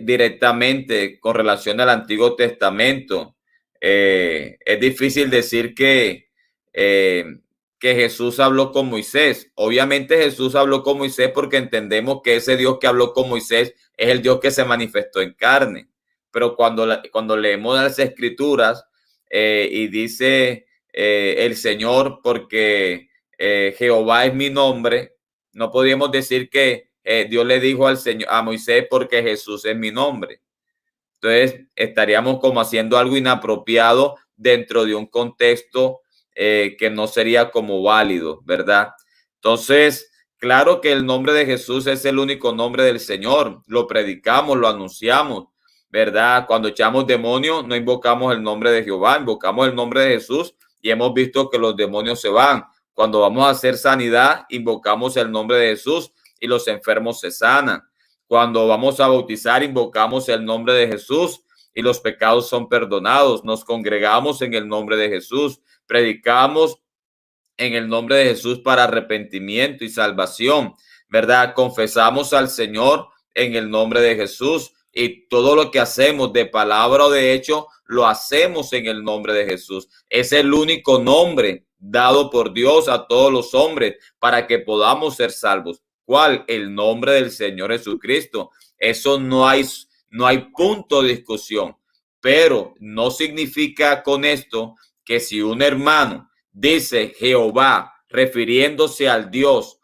directamente con relación al Antiguo Testamento, es difícil decir que Jesús habló con Moisés. Obviamente Jesús habló con Moisés porque entendemos que ese Dios que habló con Moisés es el Dios que se manifestó en carne. Pero cuando leemos las Escrituras y dice el Señor, porque Jehová es mi nombre, no podríamos decir que Dios le dijo a Moisés porque Jesús es mi nombre. Entonces estaríamos como haciendo algo inapropiado dentro de un contexto que no sería como válido, ¿verdad? Entonces, claro que el nombre de Jesús es el único nombre del Señor. Lo predicamos, lo anunciamos, ¿verdad? Cuando echamos demonios, no invocamos el nombre de Jehová, invocamos el nombre de Jesús y hemos visto que los demonios se van. Cuando vamos a hacer sanidad, invocamos el nombre de Jesús y los enfermos se sanan. Cuando vamos a bautizar, invocamos el nombre de Jesús y los pecados son perdonados. Nos congregamos en el nombre de Jesús, predicamos en el nombre de Jesús para arrepentimiento y salvación, ¿verdad? Confesamos al Señor en el nombre de Jesús y todo lo que hacemos de palabra o de hecho lo hacemos en el nombre de Jesús. Es el único nombre dado por Dios a todos los hombres para que podamos ser salvos. ¿Cuál? El nombre del Señor Jesucristo. Eso no hay punto de discusión, pero no significa con esto que si un hermano dice Jehová, refiriéndose al Dios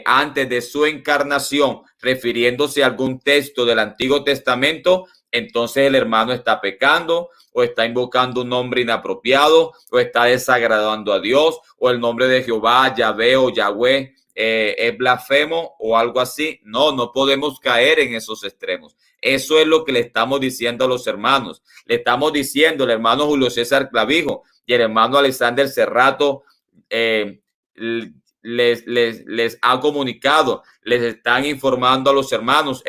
antes de su encarnación, refiriéndose a algún texto del Antiguo Testamento, entonces el hermano está pecando o está invocando un nombre inapropiado o está desagradando a Dios, o el nombre de Jehová, Yahvé o Yahweh es blasfemo o algo así. No podemos caer en esos extremos. Eso es lo que le estamos diciendo a los hermanos. Le estamos diciendo el hermano Julio César Clavijo y el hermano Alexander Cerrato les ha comunicado, les están informando a los hermanos,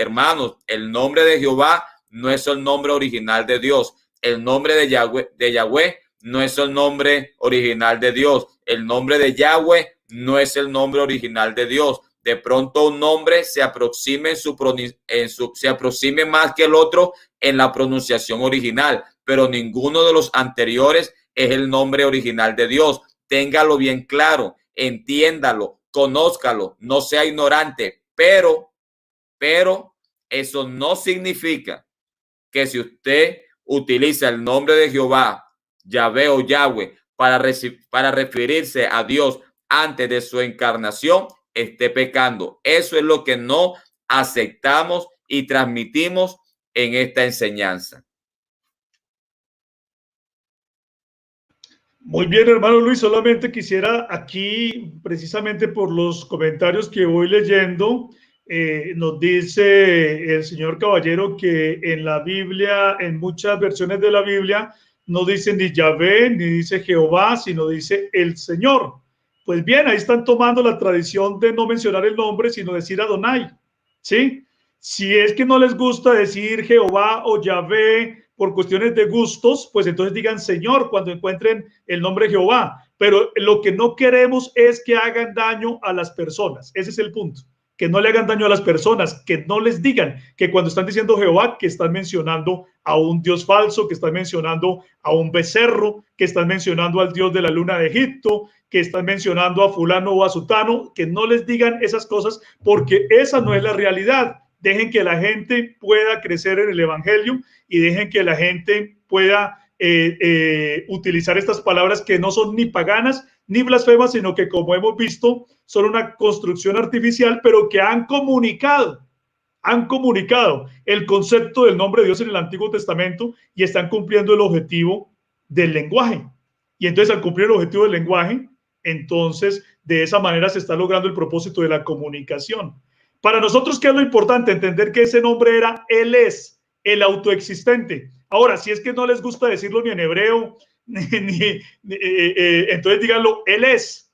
el nombre de Jehová no es el nombre original de Dios. El nombre de Yahweh no es el nombre original de Dios. El nombre de Yahweh no es el nombre original de Dios. De pronto un nombre se aproxime se aproxime más que el otro en la pronunciación original, pero ninguno de los anteriores es el nombre original de Dios. Téngalo bien claro, entiéndalo, conózcalo, no sea ignorante, pero Eso no significa que si usted utiliza el nombre de Jehová, Yahvé o Yahweh, para referirse a Dios antes de su encarnación, esté pecando. Eso es lo que no aceptamos y transmitimos en esta enseñanza. Muy bien, hermano Luis, solamente quisiera aquí, precisamente por los comentarios que voy leyendo, nos dice el señor Caballero que en la Biblia, en muchas versiones de la Biblia, no dice ni Yahvé, ni dice Jehová, sino dice el Señor. Pues bien, ahí están tomando la tradición de no mencionar el nombre, sino decir Adonai, ¿sí? Si es que no les gusta decir Jehová o Yahvé, por cuestiones de gustos, pues entonces digan Señor cuando encuentren el nombre Jehová. Pero lo que no queremos es que hagan daño a las personas. Ese es el punto. Que no le hagan daño a las personas, que no les digan que cuando están diciendo Jehová, que están mencionando a un Dios falso, que están mencionando a un becerro, que están mencionando al Dios de la luna de Egipto, que están mencionando a fulano o a sutano, que no les digan esas cosas porque esa no es la realidad. Dejen que la gente pueda crecer en el evangelio y dejen que la gente pueda utilizar estas palabras que no son ni paganas ni blasfemas, sino que, como hemos visto, son una construcción artificial, pero que han comunicado el concepto del nombre de Dios en el Antiguo Testamento y están cumpliendo el objetivo del lenguaje. Y entonces, al cumplir el objetivo del lenguaje, entonces de esa manera se está logrando el propósito de la comunicación. Para nosotros, ¿qué es lo importante? Entender que ese nombre era Él es, el autoexistente. Ahora, si es que no les gusta decirlo ni en hebreo, entonces díganlo, Él es,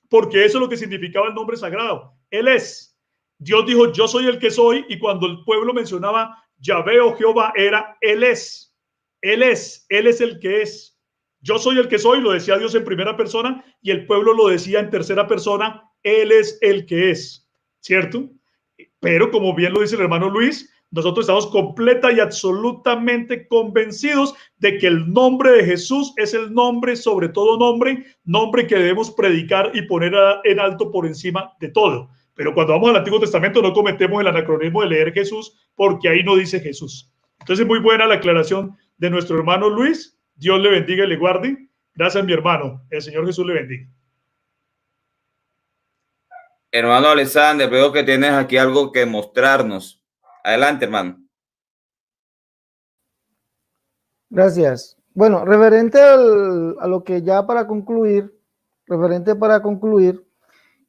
porque eso es lo que significaba el nombre sagrado. Él es. Dios dijo, yo soy el que soy, y cuando el pueblo mencionaba Yahvé o Jehová, era Él es. Él es el que es. Yo soy el que soy, lo decía Dios en primera persona, y el pueblo lo decía en tercera persona, Él es el que es. ¿Cierto? Pero como bien lo dice el hermano Luis, nosotros estamos completa y absolutamente convencidos de que el nombre de Jesús es el nombre sobre todo nombre que debemos predicar y poner en alto por encima de todo. Pero cuando vamos al Antiguo Testamento no cometemos el anacronismo de leer Jesús, porque ahí no dice Jesús. Entonces, muy buena la aclaración de nuestro hermano Luis. Dios le bendiga y le guarde. Gracias, mi hermano. El Señor Jesús le bendiga. Hermano Alexander, veo que tienes aquí algo que mostrarnos. Adelante, hermano. Gracias. Bueno, referente a lo que ya para concluir,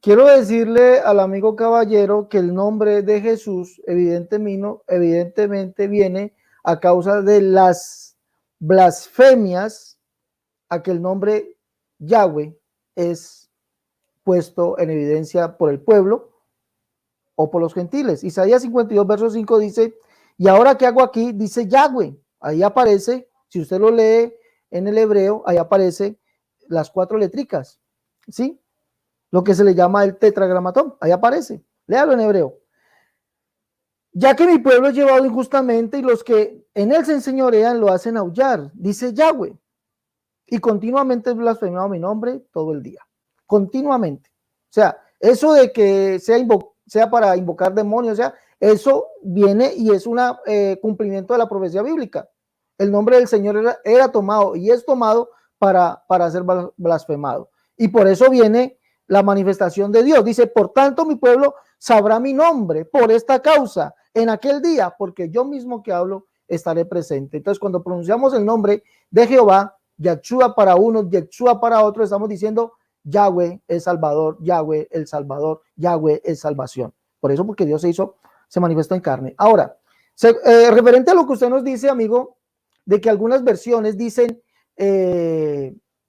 quiero decirle al amigo Caballero que el nombre de Jesús evidentemente viene a causa de las blasfemias a que el nombre Yahweh es puesto en evidencia por el pueblo o por los gentiles. Isaías 52, verso 5 dice, y ahora, ¿qué hago aquí? Dice Yahweh. Ahí aparece, si usted lo lee en el hebreo, ahí aparece las 4 letricas, ¿sí? Lo que se le llama el tetragramatón, ahí aparece. Léalo en hebreo. Ya que mi pueblo es llevado injustamente y los que en él se enseñorean lo hacen aullar, dice Yahweh. Y continuamente es blasfemado mi nombre todo el día. Continuamente. O sea, eso de que sea para invocar demonios, o sea, eso viene y es un cumplimiento de la profecía bíblica. El nombre del Señor era tomado y es tomado para ser blasfemado. Y por eso viene la manifestación de Dios. Dice, por tanto mi pueblo sabrá mi nombre por esta causa en aquel día, porque yo mismo que hablo estaré presente. Entonces, cuando pronunciamos el nombre de Jehová, Yahshua para unos, Yahshua para otros, estamos diciendo Yahweh es Salvador, Yahweh el Salvador, Yahweh es salvación. Por eso, porque Dios se manifestó en carne. Ahora, referente a lo que usted nos dice, amigo, de que algunas versiones dicen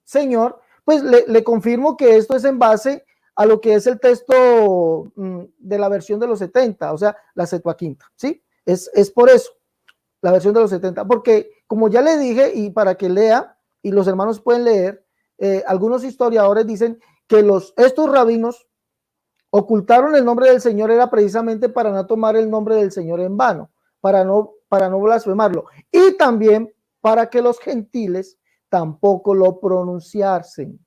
Señor, pues le confirmo que esto es en base a lo que es el texto de la versión de los 70, o sea, la Septuaginta, ¿sí? Es por eso, la versión de los 70, porque como ya le dije, y para que lea, y los hermanos pueden leer, algunos historiadores dicen que estos rabinos ocultaron el nombre del Señor era precisamente para no tomar el nombre del Señor en vano, para no blasfemarlo, y también para que los gentiles tampoco lo pronunciasen,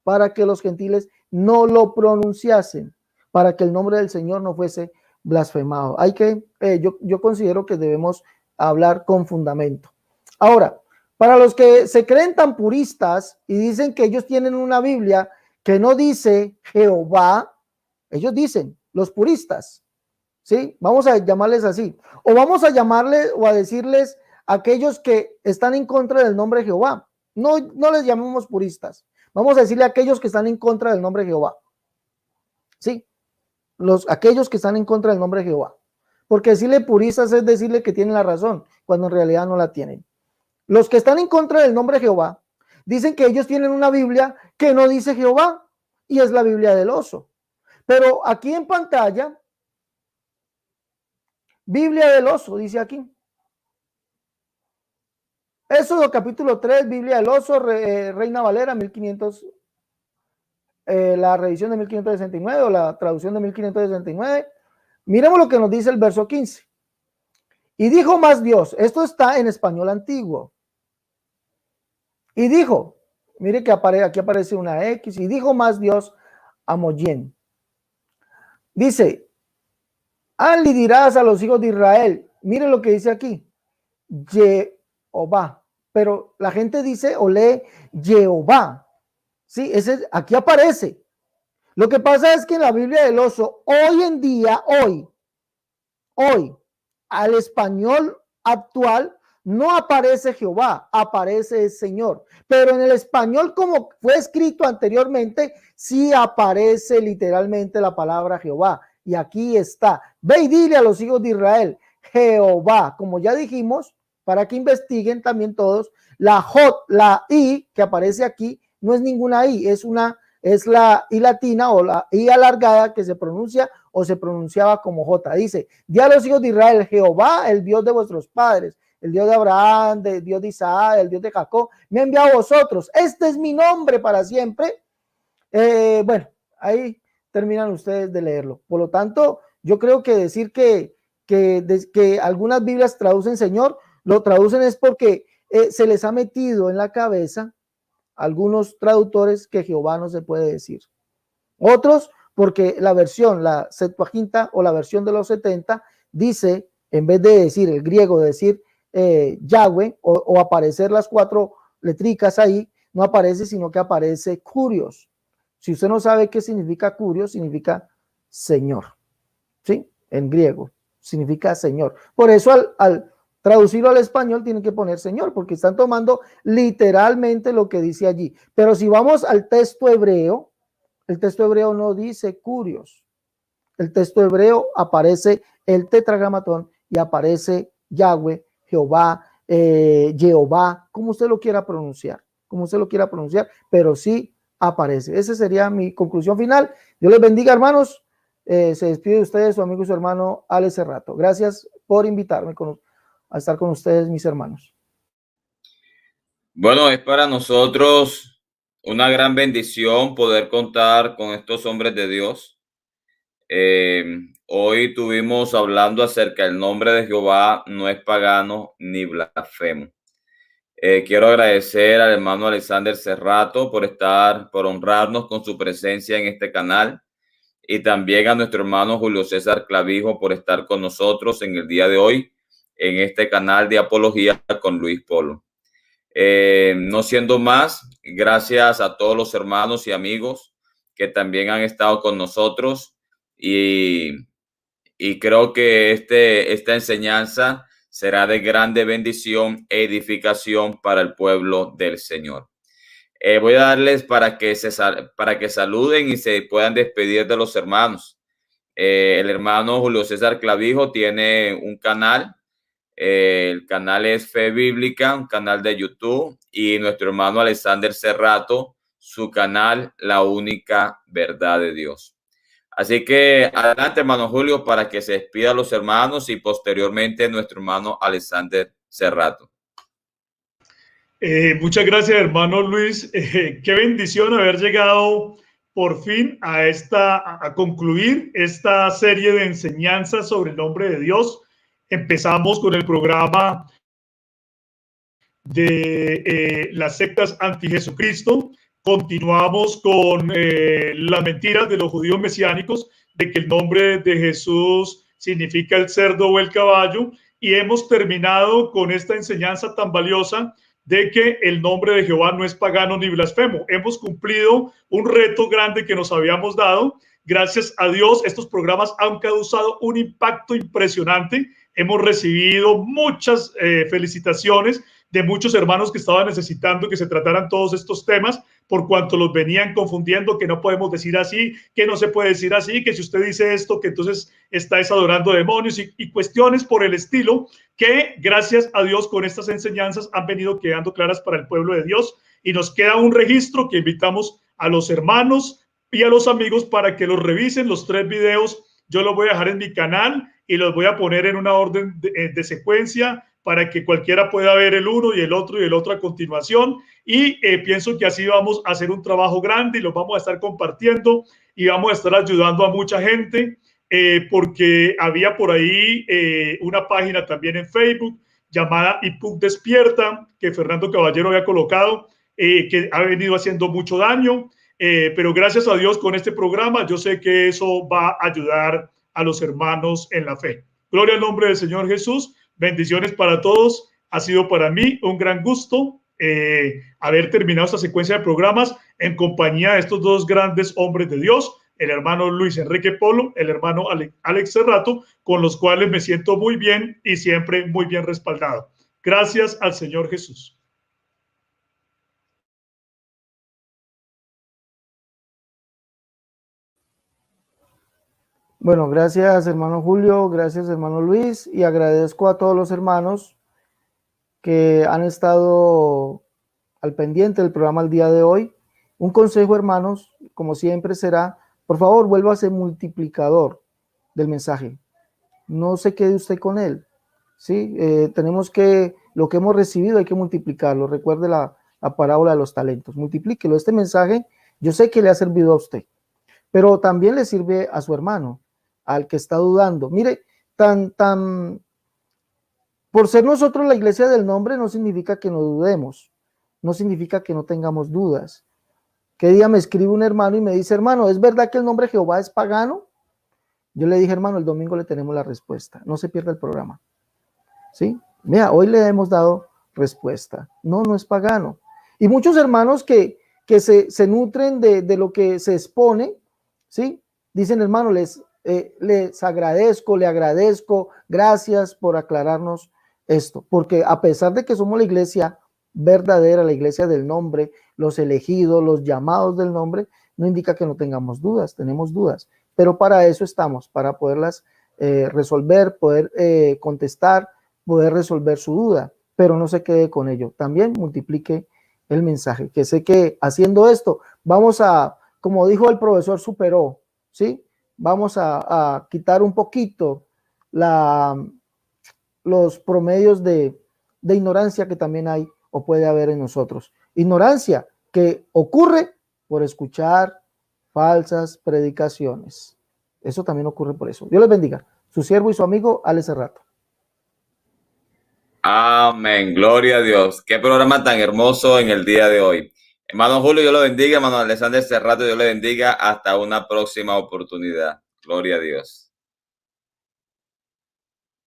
para que los gentiles no lo pronunciasen, para que el nombre del Señor no fuese blasfemado. Hay que, yo considero que debemos hablar con fundamento. Ahora, para los que se creen tan puristas y dicen que ellos tienen una Biblia que no dice Jehová, ellos dicen, los puristas, ¿sí? Vamos a llamarles así. O vamos a llamarles o a decirles aquellos que están en contra del nombre de Jehová. No les llamemos puristas. Vamos a decirle a aquellos que están en contra del nombre de Jehová. ¿Sí? Aquellos que están en contra del nombre de Jehová. Porque decirle puristas es decirle que tienen la razón, cuando en realidad no la tienen. Los que están en contra del nombre de Jehová dicen que ellos tienen una Biblia que no dice Jehová, y es la Biblia del oso. Pero aquí en pantalla, Biblia del oso, dice aquí. Éxodo capítulo 3, Biblia del oso, Reina Valera, 1500, la revisión de 1569 o la traducción de 1569. Miremos lo que nos dice el verso 15. Y dijo más Dios, esto está en español antiguo. Y dijo, mire que aquí aparece una X, y dijo más Dios a Moyen. Dice, le dirás a los hijos de Israel, mire lo que dice aquí, Jehová, pero la gente dice o lee Jehová, sí, aquí aparece. Lo que pasa es que en la Biblia del oso, hoy en día, hoy, al español actual, no aparece Jehová, aparece el Señor. Pero en el español, como fue escrito anteriormente, sí aparece literalmente la palabra Jehová. Y aquí está. Ve y dile a los hijos de Israel, Jehová. Como ya dijimos, para que investiguen también todos, la I que aparece aquí no es ninguna I, es la I latina o la I alargada que se pronuncia o se pronunciaba como J. Dice, di a los hijos de Israel, Jehová, el Dios de vuestros padres, el Dios de Abraham, el Dios de Isaac, el Dios de Jacob, me ha enviado a vosotros. Este es mi nombre para siempre. Bueno, ahí terminan ustedes de leerlo. Por lo tanto, yo creo que decir que algunas Biblias traducen Señor, lo traducen es porque se les ha metido en la cabeza algunos traductores que Jehová no se puede decir. Otros porque la Septuaginta o la versión de los 70 dice, en vez de decir el griego, de decir Yahweh o aparecer las 4 letricas ahí, no aparece, sino que aparece Curios. Si usted no sabe qué significa Curios, significa Señor, ¿sí? En griego significa Señor. Por eso al traducirlo al español tienen que poner Señor, porque están tomando literalmente lo que dice allí. Pero si vamos al texto hebreo, el texto hebreo no dice Curios. El texto hebreo aparece el tetragramatón y aparece Yahweh, Jehová, Jehová, como usted lo quiera pronunciar, pero sí aparece. Esa sería mi conclusión final. Dios les bendiga, hermanos. Se despide de ustedes su amigo y su hermano Alex Serrato. Gracias por invitarme a estar con ustedes, mis hermanos. Bueno, es para nosotros una gran bendición poder contar con estos hombres de Dios. Hoy estuvimos hablando acerca del nombre de Jehová, no es pagano ni blasfemo. Quiero agradecer al hermano Alexander Serrato por honrarnos con su presencia en este canal, y también a nuestro hermano Julio César Clavijo por estar con nosotros en el día de hoy en este canal de Apología con Luis Polo. No siendo más, gracias a todos los hermanos y amigos que también han estado con nosotros, y creo que esta enseñanza será de grande bendición e edificación para el pueblo del Señor. Voy a darles para que saluden y se puedan despedir de los hermanos. El hermano Julio César Clavijo tiene un canal. El canal es Fe Bíblica, un canal de YouTube, y nuestro hermano Alexander Serrato, su canal La Única Verdad de Dios. Así que adelante, hermano Julio, para que se despida a los hermanos y posteriormente nuestro hermano Alexander Serrato. Muchas gracias, hermano Luis. Qué bendición haber llegado por fin a concluir esta serie de enseñanzas sobre el nombre de Dios. Empezamos con el programa de las sectas anti-Jesucristo. Continuamos con las mentiras de los judíos mesiánicos de que el nombre de Jesús significa el cerdo o el caballo, y hemos terminado con esta enseñanza tan valiosa de que el nombre de Jehová no es pagano ni blasfemo. Hemos cumplido un reto grande que nos habíamos dado. Gracias a Dios, estos programas han causado un impacto impresionante. Hemos recibido muchas felicitaciones de muchos hermanos que estaban necesitando que se trataran todos estos temas, por cuanto los venían confundiendo, que no podemos decir así, que no se puede decir así, que si usted dice esto, que entonces estáis adorando demonios y cuestiones por el estilo, que gracias a Dios con estas enseñanzas han venido quedando claras para el pueblo de Dios, y nos queda un registro que invitamos a los hermanos y a los amigos para que los revisen. Los 3 videos yo los voy a dejar en mi canal y los voy a poner en una orden de secuencia para que cualquiera pueda ver el uno y el otro a continuación. Y pienso que así vamos a hacer un trabajo grande y los vamos a estar compartiendo y vamos a estar ayudando a mucha gente, porque había por ahí una página también en Facebook llamada IPUC Despierta, que Fernando Caballero había colocado, que ha venido haciendo mucho daño. Pero gracias a Dios con este programa yo sé que eso va a ayudar a los hermanos en la fe. Gloria al nombre del Señor Jesús. Bendiciones para todos. Ha sido para mí un gran gusto haber terminado esta secuencia de programas en compañía de estos 2 grandes hombres de Dios, el hermano Luis Enrique Polo, el hermano Alex Cerrato, con los cuales me siento muy bien y siempre muy bien respaldado. Gracias al Señor Jesús. Bueno, gracias hermano Julio, gracias hermano Luis, y agradezco a todos los hermanos que han estado al pendiente del programa el día de hoy. Un consejo, hermanos, como siempre será, por favor, vuélvase multiplicador del mensaje. No se quede usted con él, ¿sí? Tenemos que, lo que hemos recibido hay que multiplicarlo. Recuerde la parábola de los talentos. Multiplíquelo. Este mensaje yo sé que le ha servido a usted, pero también le sirve a su hermano, al que está dudando. Mire, por ser nosotros la iglesia del nombre no significa que no dudemos, no significa que no tengamos dudas. ¿Qué día me escribe un hermano y me dice, hermano, ¿es verdad que el nombre Jehová es pagano? Yo le dije, hermano, el domingo le tenemos la respuesta, no se pierda el programa. ¿Sí? Mira, hoy le hemos dado respuesta. No, no es pagano. Y muchos hermanos que se nutren de lo que se expone, ¿sí? Dicen, hermano, les agradezco, le agradezco, gracias por aclararnos esto, porque a pesar de que somos la iglesia verdadera, la iglesia del nombre, los elegidos, los llamados del nombre, no indica que no tengamos dudas, tenemos dudas, pero para eso estamos, para poderlas resolver, poder contestar, poder resolver su duda, pero no se quede con ello, también multiplique el mensaje, que sé que haciendo esto vamos a, como dijo el profesor Superó, ¿sí? Vamos a quitar un poquito los promedios de ignorancia que también hay o puede haber en nosotros. Ignorancia que ocurre por escuchar falsas predicaciones. Eso también ocurre por eso. Dios les bendiga. Su siervo y su amigo, Alex Cerrato. Amén. Gloria a Dios. Qué programa tan hermoso en el día de hoy. Hermano Julio, Dios lo bendiga. Hermano Alexander Cerrato, Dios le bendiga. Hasta una próxima oportunidad. Gloria a Dios.